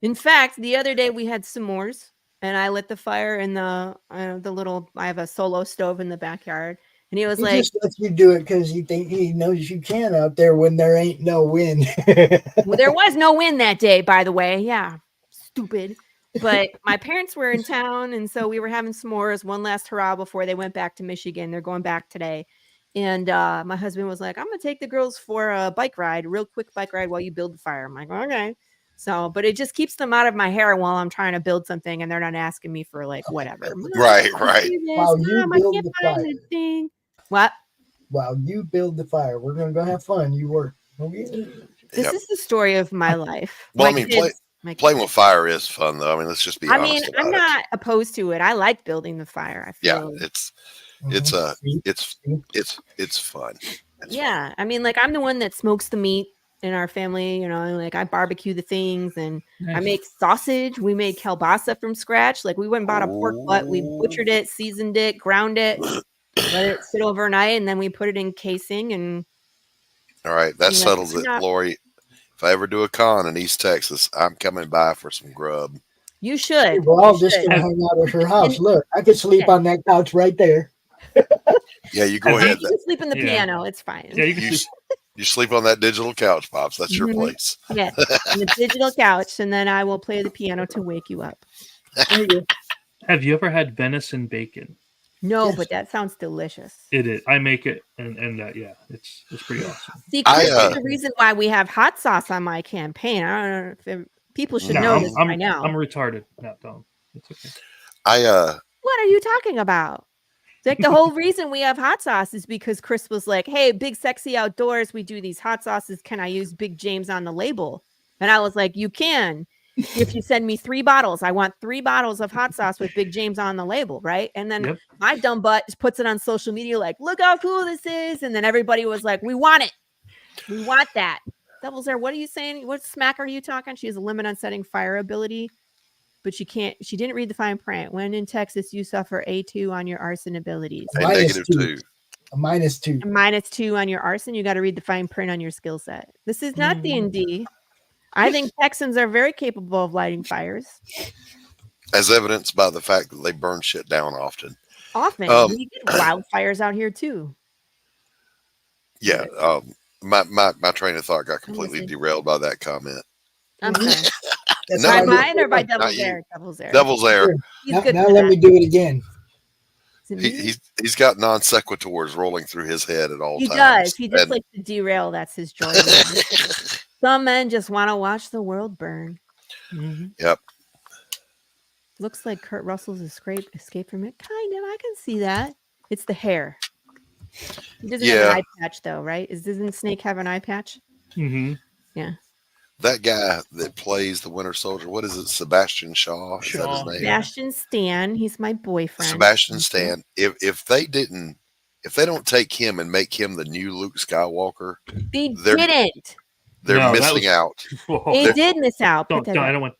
In fact, the other day we had s'mores, and I lit the fire in the little. I have a solo stove in the backyard, and he was he like, just lets you do it because he knows you can out there when there ain't no wind. well, there was no wind that day, by the way. Yeah, stupid. But my parents were in town, and so we were having s'mores, one last hurrah before they went back to Michigan. They're going back today. And my husband was like, I'm going to take the girls for a bike ride, a real quick bike ride while you build the fire. I'm like, okay. So, but it just keeps them out of my hair while I'm trying to build something, and they're not asking me for like whatever. Right. While you build the fire. Thing. What? While you build the fire, we're going to go have fun. You work. Okay? This is the story of my life. Well, My I mean, kids- playing with fire is fun, though. I mean, let's just be honest about I'm it. not opposed to it. I like building the fire. I feel It's fun. yeah. I mean, like I'm the one that smokes the meat in our family, you know, like I barbecue the things and I make sausage. We made kielbasa from scratch. Like we went and bought a pork butt, we butchered it, seasoned it, ground it, let it sit overnight, and then we put it in casing. And all right, that settles it, not... Laurie. If I ever do a con in East Texas, I'm coming by for some grub. You should. We're all just gonna hang out at her house. Look, I could sleep on that couch right there. Yeah, you go ahead. You can sleep in the piano. It's fine. Yeah, you sleep on that digital couch, Pops. That's your place. Yeah, on the digital couch, and then I will play the piano to wake you up. Have you ever had venison bacon? No, but that sounds delicious. It is. I make it, and yeah, it's pretty awesome. See, Chris is the reason why we have hot sauce on my campaign. I don't know if people should know this by now. I'm retarded. No, don't. It's okay. What are you talking about? Like the whole reason we have hot sauce is because Chris was like, hey, Big Sexy Outdoors, we do these hot sauces. Can I use Big James on the label? And I was like, you can. If you send me 3 bottles, I want 3 bottles of hot sauce with Big James on the label, right? And then my dumb butt puts it on social media like, look how cool this is. And then everybody was like, we want it. We want that. Devil's there. What are you saying? What smack are you talking? She has a limit on setting fire ability. But she didn't read the fine print. When in Texas, you suffer A2 on your arson abilities. A -2. A -2. A -2 on your arson. You got to read the fine print on your skill set. This is not D&D. I think Texans are very capable of lighting fires. As evidenced by the fact that they burn shit down often. We get wildfires out here too. Yeah. My train of thought got completely derailed by that comment. Okay. By mine or by Devil's Air? Devil's Air. Now let me do it again. He's got non sequiturs rolling through his head at all times. He does. He just likes to derail. That's his joy. Some men just want to watch the world burn. Mm-hmm. Yep. Looks like Kurt Russell's escape from it. Kind of. I can see that. It's the hair. He doesn't have an eye patch, though, right? Doesn't Snake have an eye patch? Mm-hmm. Yeah. That guy that plays the Winter Soldier, what is it? Sebastian Shaw? Is that his name? Sebastian Stan. He's my boyfriend. Sebastian Stan. If they don't take him and make him the new Luke Skywalker, they're missing out. They did miss out. I don't want.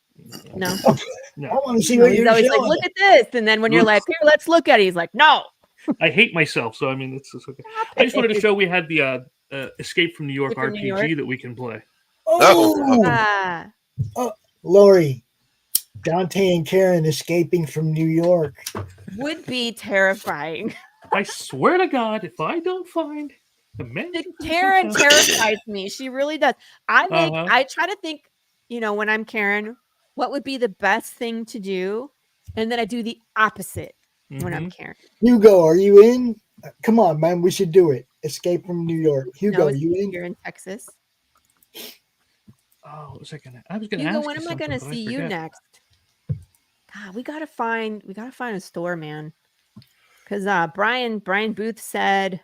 No. I want to see what you're always showing. like, look at this, and then when you're like, here, let's look at it. He's like, no. I hate myself, so I mean, it's okay. I just wanted to show we had the Escape from New York RPG that we can play. Laurie, Dante and Karen escaping from New York would be terrifying. I swear to God, if I don't find the man, Karen terrifies me. She really does. I try to think, when I'm Karen, what would be the best thing to do, and then I do the opposite when I'm Karen. Hugo, are you in? Come on, man, we should do it. Escape from New York. Hugo, you in? You're in Texas. Oh, what was I was gonna Hugo, ask. when am I gonna see you next? God, we gotta find a store, man. Because Brian Booth said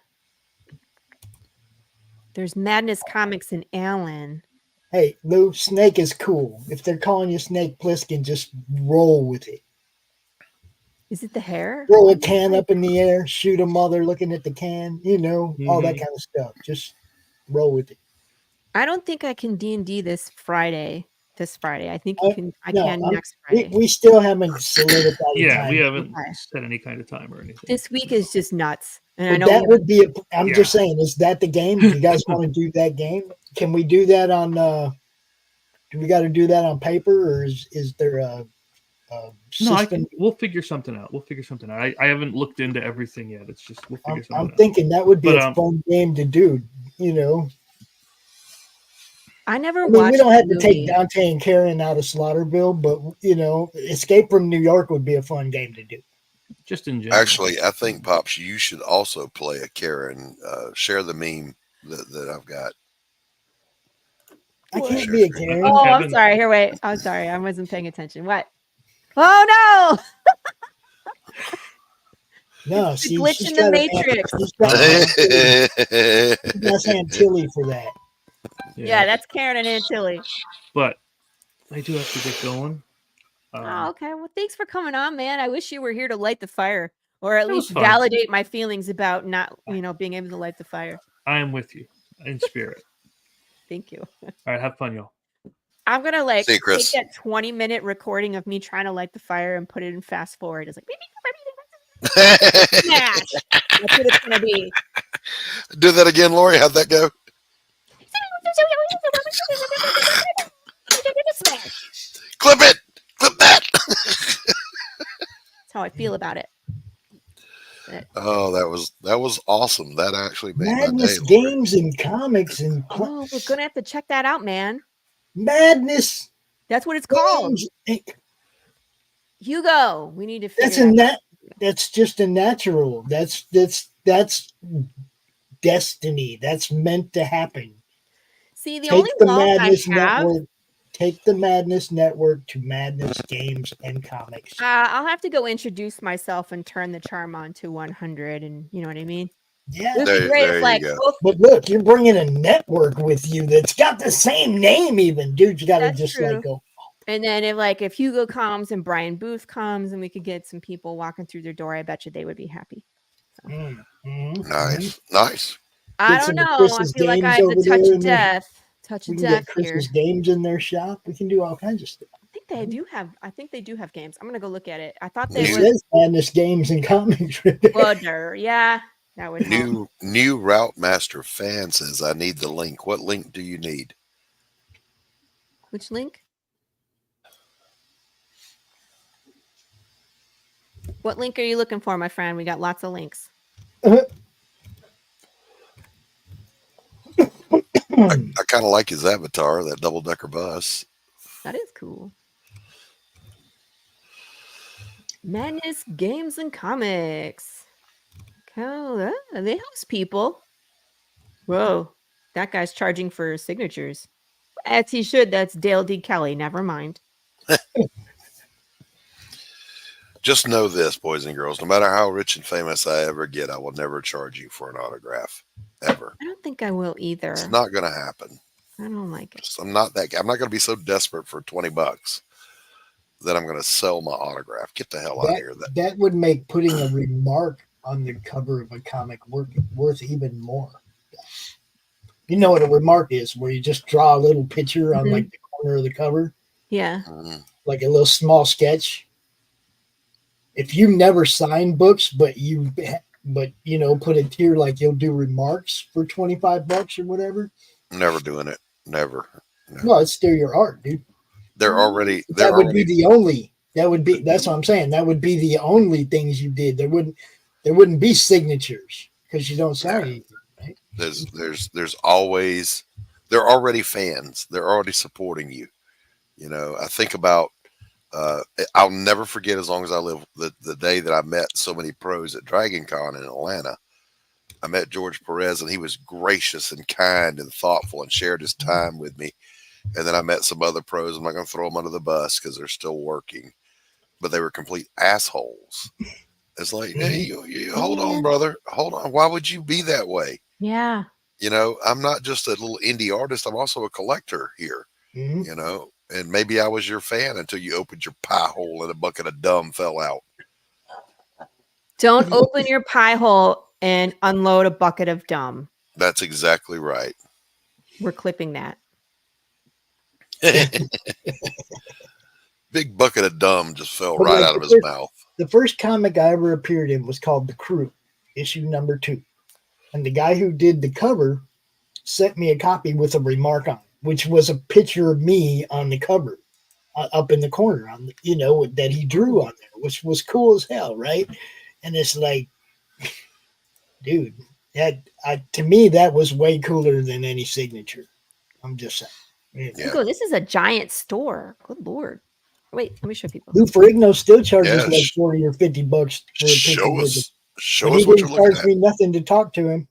there's Madness Comics in Allen. Hey, Lou, Snake is cool. If they're calling you Snake Plissken, just roll with it. Is it the hair? Roll a can up in the air, shoot a mother looking at the can, all that kind of stuff. Just roll with it. I don't think I can D&D this Friday. I think you can. I No, can next Friday. we still haven't solidified the Yeah, time. we haven't Okay. set any kind of time or anything. This week is just nuts, and I But know that we would be. I'm Yeah. just saying, is that the game? Do you guys want to do that game? Can we do that on? Do we got to do that on paper, or is there a No, system? we'll figure something out. I haven't looked into everything yet. It's just we'll figure something I'm out. thinking that would be But, a fun game to do. You know, I never I mean, watched we don't the have to take movie. Dante and Karen out of Slaughterville, but you know, Escape from New York would be a fun game to do. Just in general. Actually, I think Pops, you should also play a Karen. Share the meme that I've got. I can't Sure. be a Karen. Oh, I'm Kevin- sorry. Here, wait. I'm sorry. I wasn't paying attention. What? Oh No, The see, glitch she's in the got Matrix. That's Aunt Tilly for that. no! Yeah, that's Karen and Aunt Tilly. But I do have to get going. Oh, okay. Well, thanks for coming on, man. I wish you were here to light the fire, or at It was least fun. validate my feelings about not, being able to light the fire. I am with you in spirit. Thank you. All right, have fun, y'all. I'm gonna See you, take Chris. that 20-minute recording of me trying to light the fire and put it in fast forward. It's like smash. That's what it's gonna be. Do that again, Laurie. How'd that go? Smash. Clip it. Clip that. That's how I feel about it. Oh, that was awesome. That actually made my day. Madness Laurie. games and comics and Oh, we're gonna have to check that out, man. madness That's what it's called. games. Hugo, we need to figure That's that That's just a natural. That's destiny. That's meant to happen. See, the only log I have, Take the Madness Network to Madness Games and Comics. I'll have to go introduce myself and turn the charm on to 100, and you know what I mean? Yeah. It would be great there if, you like, go. both, But look, you're bringing a network with you that's got the same name even. Dude, you got to That's just true. like go. and then if Hugo comes and Brian Booth comes and we could get some people walking through their door, I bet you they would be happy. Nice. Nice. I Get don't some of know. I Chris's feel like I games have over the touch there of in there. death. Touch We of can death get here. Chris's games in their shop. We can do all kinds of stuff. I think they do have. I think they do have games. I'm gonna go look at it. I thought It they were. says Madness Games and Comics right there. Well, yeah, that would help. New Route Master fan says, I need the link. What link do you need? Which link? What link are you looking for, my friend? We got lots of links. I kind of like his avatar, that double-decker bus. That is cool. Madness Games and Comics. Oh, they host people. Whoa, that guy's charging for signatures. As he should. That's Dale D. Kelly. Never mind. Just know this, boys and girls, no matter how rich and famous I ever get, I will never charge you for an autograph. Ever. I don't think I will either. It's not going to happen. I don't like it. I'm not that guy. I'm not going to be so desperate for $20 that I'm going to sell my autograph. Get the hell out of here. That would make putting a remark on the cover of a comic worth even more. You know what a remark is, where you just draw a little picture on like the corner of the cover, Yeah. like a little small sketch. If you never sign books, but you know, put a tier like you'll do remarks for $25 or whatever. Never doing it. Never. No, it's still your art, dude. That's what I'm saying. That would be the only things you did. There wouldn't be signatures because you don't sign anything. Right? There's always, they're already fans. They're already supporting you. You know, I think about, I'll never forget as long as I live the day that I met so many pros at Dragon Con in Atlanta. I met George Perez and he was gracious and kind and thoughtful and shared his time with me. And then I met some other pros. I'm not going to throw them under the bus because they're still working, but they were complete assholes. It's like, hey, you hold on, brother. Hold on. Why would you be that way? Yeah. You know, I'm not just a little indie artist. I'm also a collector here, you know, and maybe I was your fan until you opened your pie hole and a bucket of dumb fell out. Don't open your pie hole and unload a bucket of dumb. That's exactly right. We're clipping that. Big bucket of dumb just fell But right like out of the his first- mouth. The first comic I ever appeared in was called The Crew, issue number 2. And the guy who did the cover sent me a copy with a remark on it, which was a picture of me on the cover up in the corner, on the, that he drew on there, which was cool as hell, right? And it's like, dude, to me, that was way cooler than any signature. I'm just saying. Yeah. Hugo, this is a giant store. Good Lord. Wait, let me show people. Lou Ferrigno still charges Yeah, like $40 or $50 for a picture Show with us, it. show But us he what you're didn't looking charge at. me nothing to talk to him.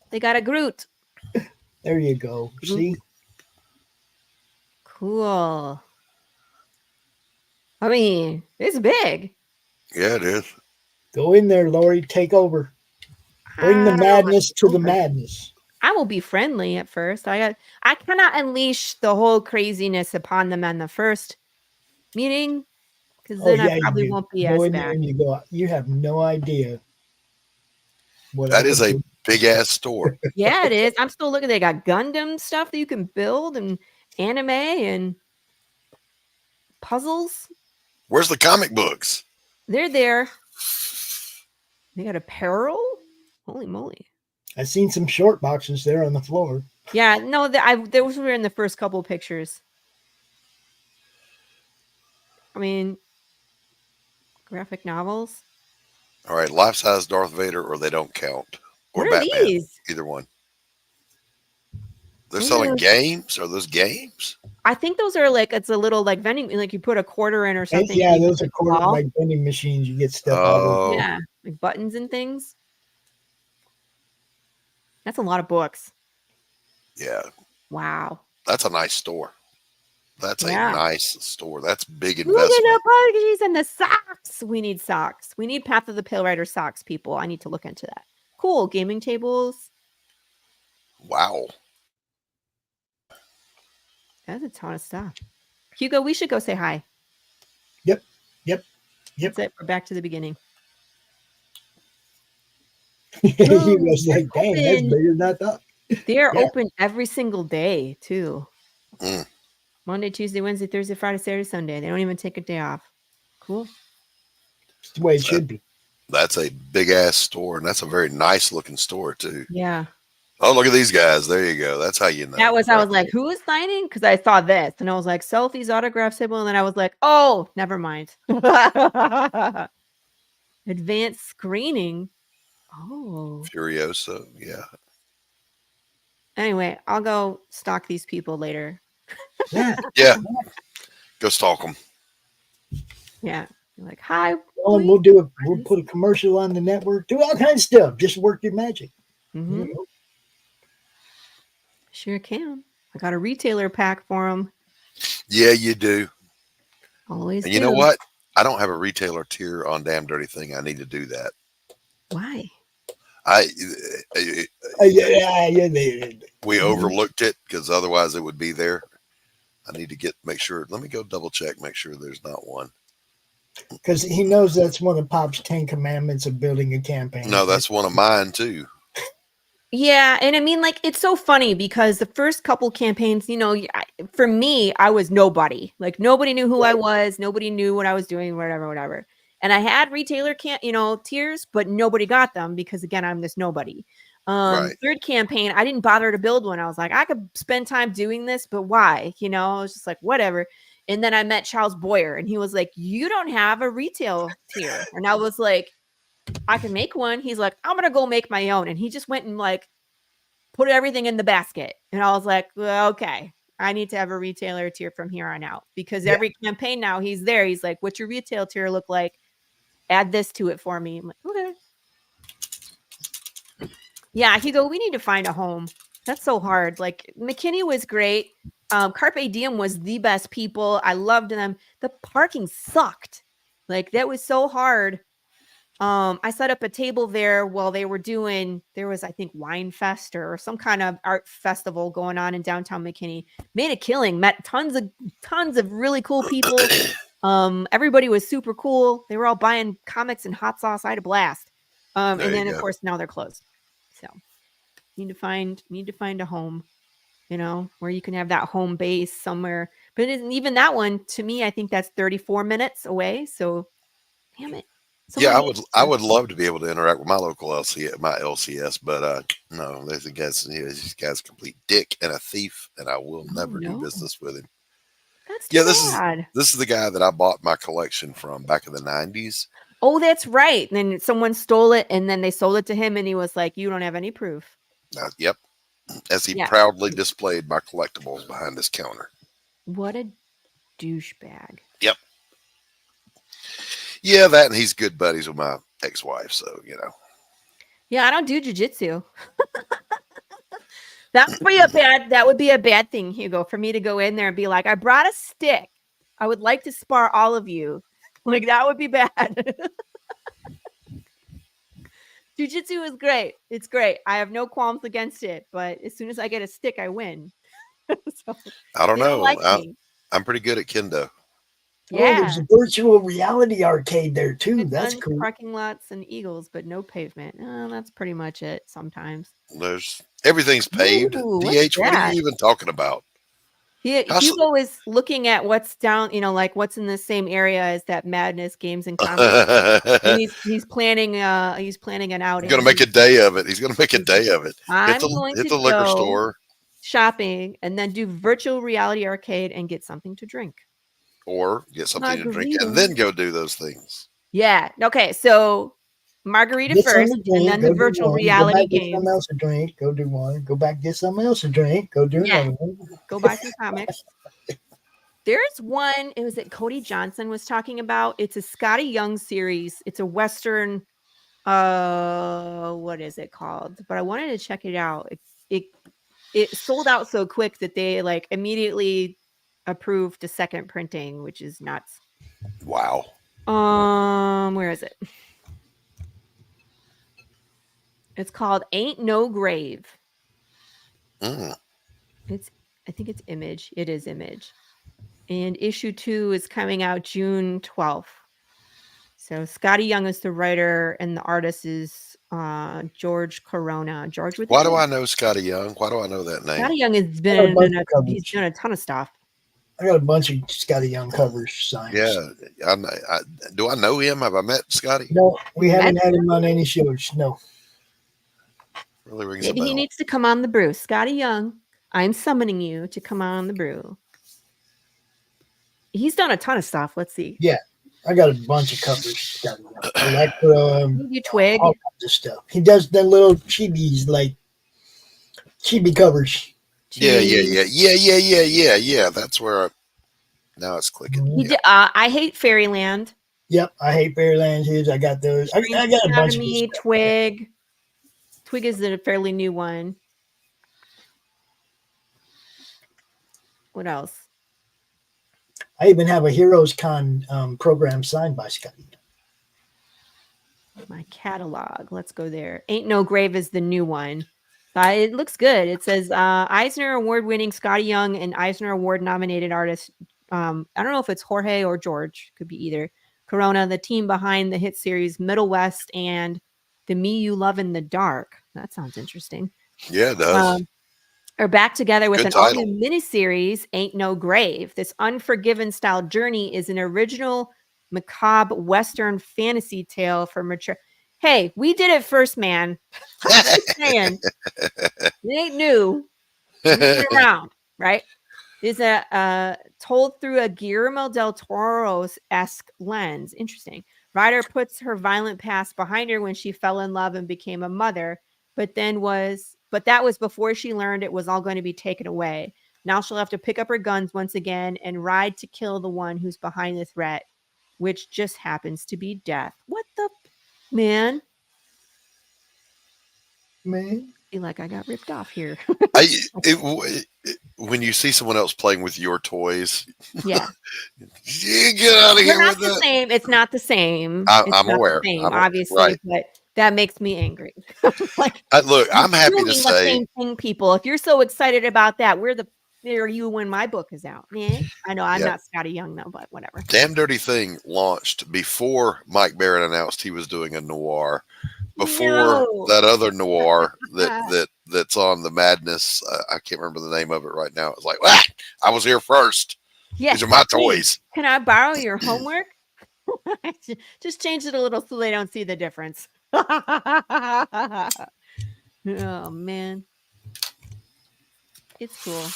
They got a Groot. There you go. See? Cool. I mean, it's big. Yeah, it is. Go in there, Laurie. Take over. Bring the I don't madness to the over. madness. I will be friendly at first. I cannot unleash the whole craziness upon them in the first meeting, because then I probably won't be go as in there bad. and you go. You have no idea what That I is could a do. big ass store. Yeah, it is. I'm still looking. They got Gundam stuff that you can build and anime and puzzles. Where's the comic books? They're there. They got apparel. Holy moly! I seen some short boxes there on the floor. Yeah, no, those were in the first couple pictures. I mean, graphic novels. All right, life size Darth Vader, or they don't count, or What are Batman. these? Either one. They're selling games. Are those games? I think those are like, it's a little like vending, like you put a quarter in or something. Yeah, and you those put are the quarter ball. like vending machines. You get stuff out of. Oh, Yeah, like buttons and things. That's a lot of books. yeah. Wow. That's a nice store. That's Yeah. a nice store. That's big Look investment. at the packages and the socks. We need socks. We need Path of the Pale Rider socks, people. I need to look into that. Cool. Gaming tables. Wow. That's a ton of stuff. Hugo, we should go say hi. Yep. That's it. We're back to the beginning. He was like, "Dang, that's open. bigger than I thought." They are Yeah. open every single day, too. Mm. Monday, Tuesday, Wednesday, Thursday, Friday, Saturday, Sunday. They don't even take a day off. Cool. It's the way it should be. That's a big ass store, and that's a very nice looking store too. Yeah. Oh, look at these guys. There you go. That's how you know. I was like, who is signing? Because I saw this and I was like, selfies, autograph symbol. And then I was like, oh, never mind. Advanced screening. Oh. Furiosa. Yeah. Anyway, I'll go stalk these people later. Yeah. Yeah. Go stalk them. Yeah. Like, hi. Well, we'll put a commercial on the network. Do all kinds of stuff. Just work your magic. Mhm. Sure can. I got a retailer pack for them. Yeah, you do. Always. And you know what? I don't have a retailer tier on Damn Dirty Thing. I need to do that. Why? We overlooked it because otherwise it would be there. I need to make sure. Let me go double check, make sure there's not one. Because he knows that's one of Pop's 10 commandments of building a campaign. No, that's one of mine too. Yeah, and I mean, like, it's so funny because the first couple campaigns, you know, for me, I was nobody. Like, nobody knew who I was. Nobody knew what I was doing, whatever. And I had retailer tiers, but nobody got them because, again, I'm this nobody. Right. Third campaign, I didn't bother to build one. I was like, I could spend time doing this, but why? You know, I was just like, whatever. And then I met Charles Boyer, and he was like, you don't have a retail tier. And I was like, I can make one. He's like, I'm gonna go make my own. And he just went and like put everything in the basket. And I was like, well, okay, I need to have a retailer tier from here on out because every campaign now he's there. He's like, what's your retail tier look like? Add this to it for me. I'm like, okay. Yeah, Hugo, we need to find a home. That's so hard. Like, McKinney was great. Carpe Diem was the best people. I loved them. The parking sucked. Like, that was so hard. I set up a table there while they were there was, I think, Wine Fest or some kind of art festival going on in downtown McKinney. Made a killing, met tons of really cool people. Everybody was super cool. They were all buying comics and hot sauce. I had a blast. And then, of course, now they're closed. So, Need to find a home, where you can have that home base somewhere. But even that one, to me, I think that's 34 minutes away. So, damn it. Yeah, I would love to be able to interact with my local LCS, but no, these guy's a complete dick and a thief, and I will never do business with him. That's too bad. This is the guy that I bought my collection from back in the 90s. Oh, that's right. And then someone stole it, and then they sold it to him, and he was like, "You don't have any proof." Yep. As he proudly displayed my collectibles behind his counter. What a douchebag. Yep. Yeah, that, and he's good buddies with my ex-wife, so Yeah, I don't do jiu-jitsu. That would be a bad thing, Hugo, for me to go in there and be like, I brought a stick. I would like to spar all of you. Like, that would be bad. Jiu-jitsu is great. It's great. I have no qualms against it, but as soon as I get a stick, I win. So, I don't know. I'm pretty good at kendo. Yeah. Oh, there's a virtual reality arcade there too. That's cool. Parking lots and eagles, but no pavement. That's pretty much it sometimes. Everything's paved. DH, what are you even talking about? Hugo is looking at what's down, like what's in the same area as that Madness Games and Comics. And he's planning an outing. He's gonna make a day of it. He's gonna make a day of it. I'm going to hit the liquor store, shopping, and then do virtual reality arcade and get something to drink. Or get something to drink and then go do those things. Yeah. Okay. So margarita first, and then the virtual reality game. Get something else to drink. Go do one. Go back, get something else to drink. Go do another one. Go buy some comics. There's one. It was that Cody Johnson was talking about. It's a Scotty Young series. It's a Western. What is it called? But I wanted to check it out. It sold out so quick that they immediately approved a second printing, which is nuts. Wow. Where is it? It's called Ain't No Grave. I think it's Image. It is Image. And issue 2 is coming out June 12th. So Scotty Young is the writer, and the artist is George Corona. Why do I know Scotty Young? Why do I know that name? Scotty Young has he's done a ton of stuff. I got a bunch of Scotty Young covers signed. Yeah. Do I know him? Have I met Scotty? No, we haven't had him on any shows. No. Really rings Maybe a bell. he needs to come on the brew. Scotty Young, I'm summoning you to come on the brew. He's done a ton of stuff. Let's see. Yeah. I got a bunch of covers. Scotty Young. Electra, you twig. all kinds of stuff. He does the little chibis, like chibi covers. Yeah. That's where now it's clicking. I Hate Fairyland. Yep, I Hate Fairyland. I got those. I got a bunch of stuff. Twig. Twig is a fairly new one. What else? I even have a Heroes Con program signed by Scotty. My catalog. Let's go there. Ain't No Grave is the new one. It looks good. It says Eisner Award-winning Scotty Young and Eisner Award-nominated artist. I don't know if it's Jorge or George. Could be either. Corona, the team behind the hit series Middle West and The Me You Love in the Dark. That sounds interesting. Yeah, it does. Are back together with Good an title. all-new miniseries, Ain't No Grave. This Unforgiven-style journey is an original macabre Western fantasy tale for mature. Hey, we did it first, man. I'm just saying. It ain't new. It's been around, right? It's told through a Guillermo del Toro-esque lens. Interesting. Ryder puts her violent past behind her when she fell in love and became a mother, but that was before she learned it was all going to be taken away. Now she'll have to pick up her guns once again and ride to kill the one who's behind the threat, which just happens to be death. What the man? Man. I feel like I got ripped off here. When you see someone else playing with your toys, yeah, you get out of here with that. Same. It's not the same. I'm aware. Obviously, right. But that makes me angry. Look, I'm happy to say the same thing, people. If you're so excited about that, where are you when my book is out? Yeah, I know I'm not Scotty Young though, but whatever. Damn Dirty Thing launched before Mike Barrett announced he was doing a noir. Before that other noir that that's on the Madness. I can't remember the name of it right now. It's like, ah, I was here first. Yeah, These are my toys. Can I borrow your homework? Just change it a little so they don't see the difference. Oh man, it's cool.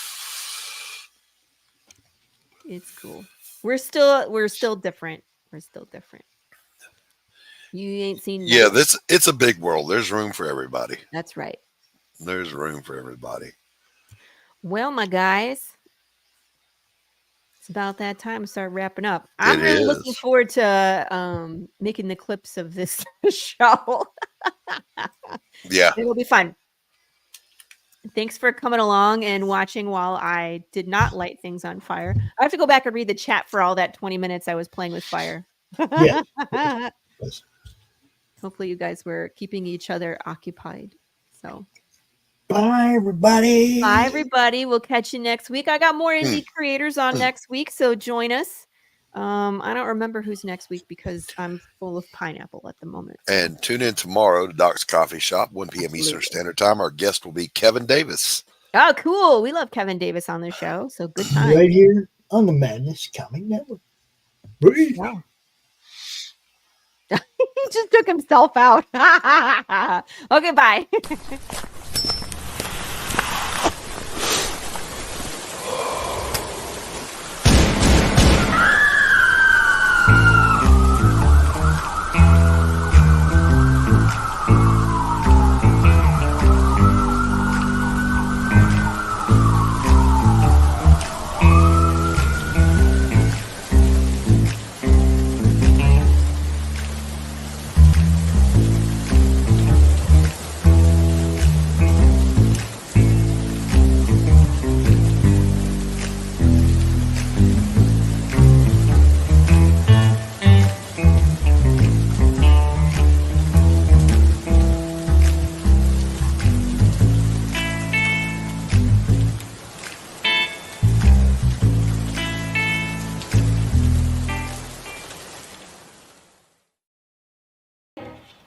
It's cool. We're still different. We're still different. You ain't seen. Yeah, it's a big world. There's room for everybody. That's right. There's room for everybody. Well, my guys, it's about that time to start wrapping up. I'm really looking forward to making the clips of this show. Yeah. It'll be fun. Thanks for coming along and watching while I did not light things on fire. I have to go back and read the chat for all that 20 minutes I was playing with fire. Yeah. Hopefully you guys were keeping each other occupied. So bye, everybody. Bye, everybody. We'll catch you next week. I got more indie creators on next week, so join us. I don't remember who's next week because I'm full of pineapple at the moment. And tune in tomorrow to Doc's Coffee Shop, 1 p.m. Eastern Standard Time. Our guest will be Kevin Davis. Oh, cool. We love Kevin Davis on the show, so good time. Right here on the Madness Comic Network. Wow. He just took himself out. Okay, bye.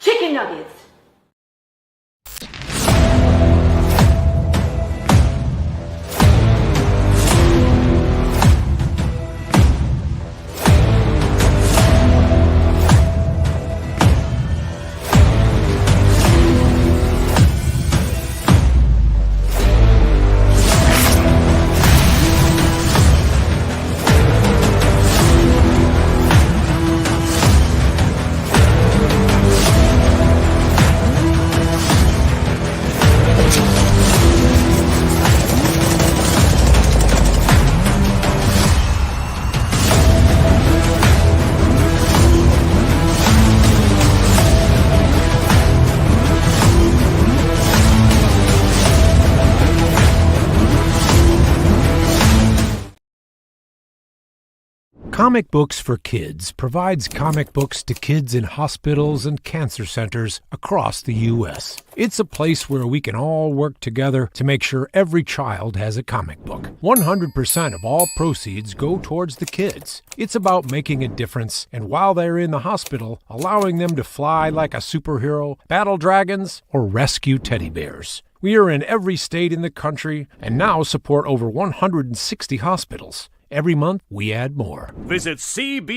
Chicken nuggets. Comic Books for Kids provides comic books to kids in hospitals and cancer centers across the U.S. It's a place where we can all work together to make sure every child has a comic book. 100% of all proceeds go towards the kids. It's about making a difference, and while they're in the hospital, allowing them to fly like a superhero, battle dragons, or rescue teddy bears. We are in every state in the country and now support over 160 hospitals. Every month, we add more. Visit CB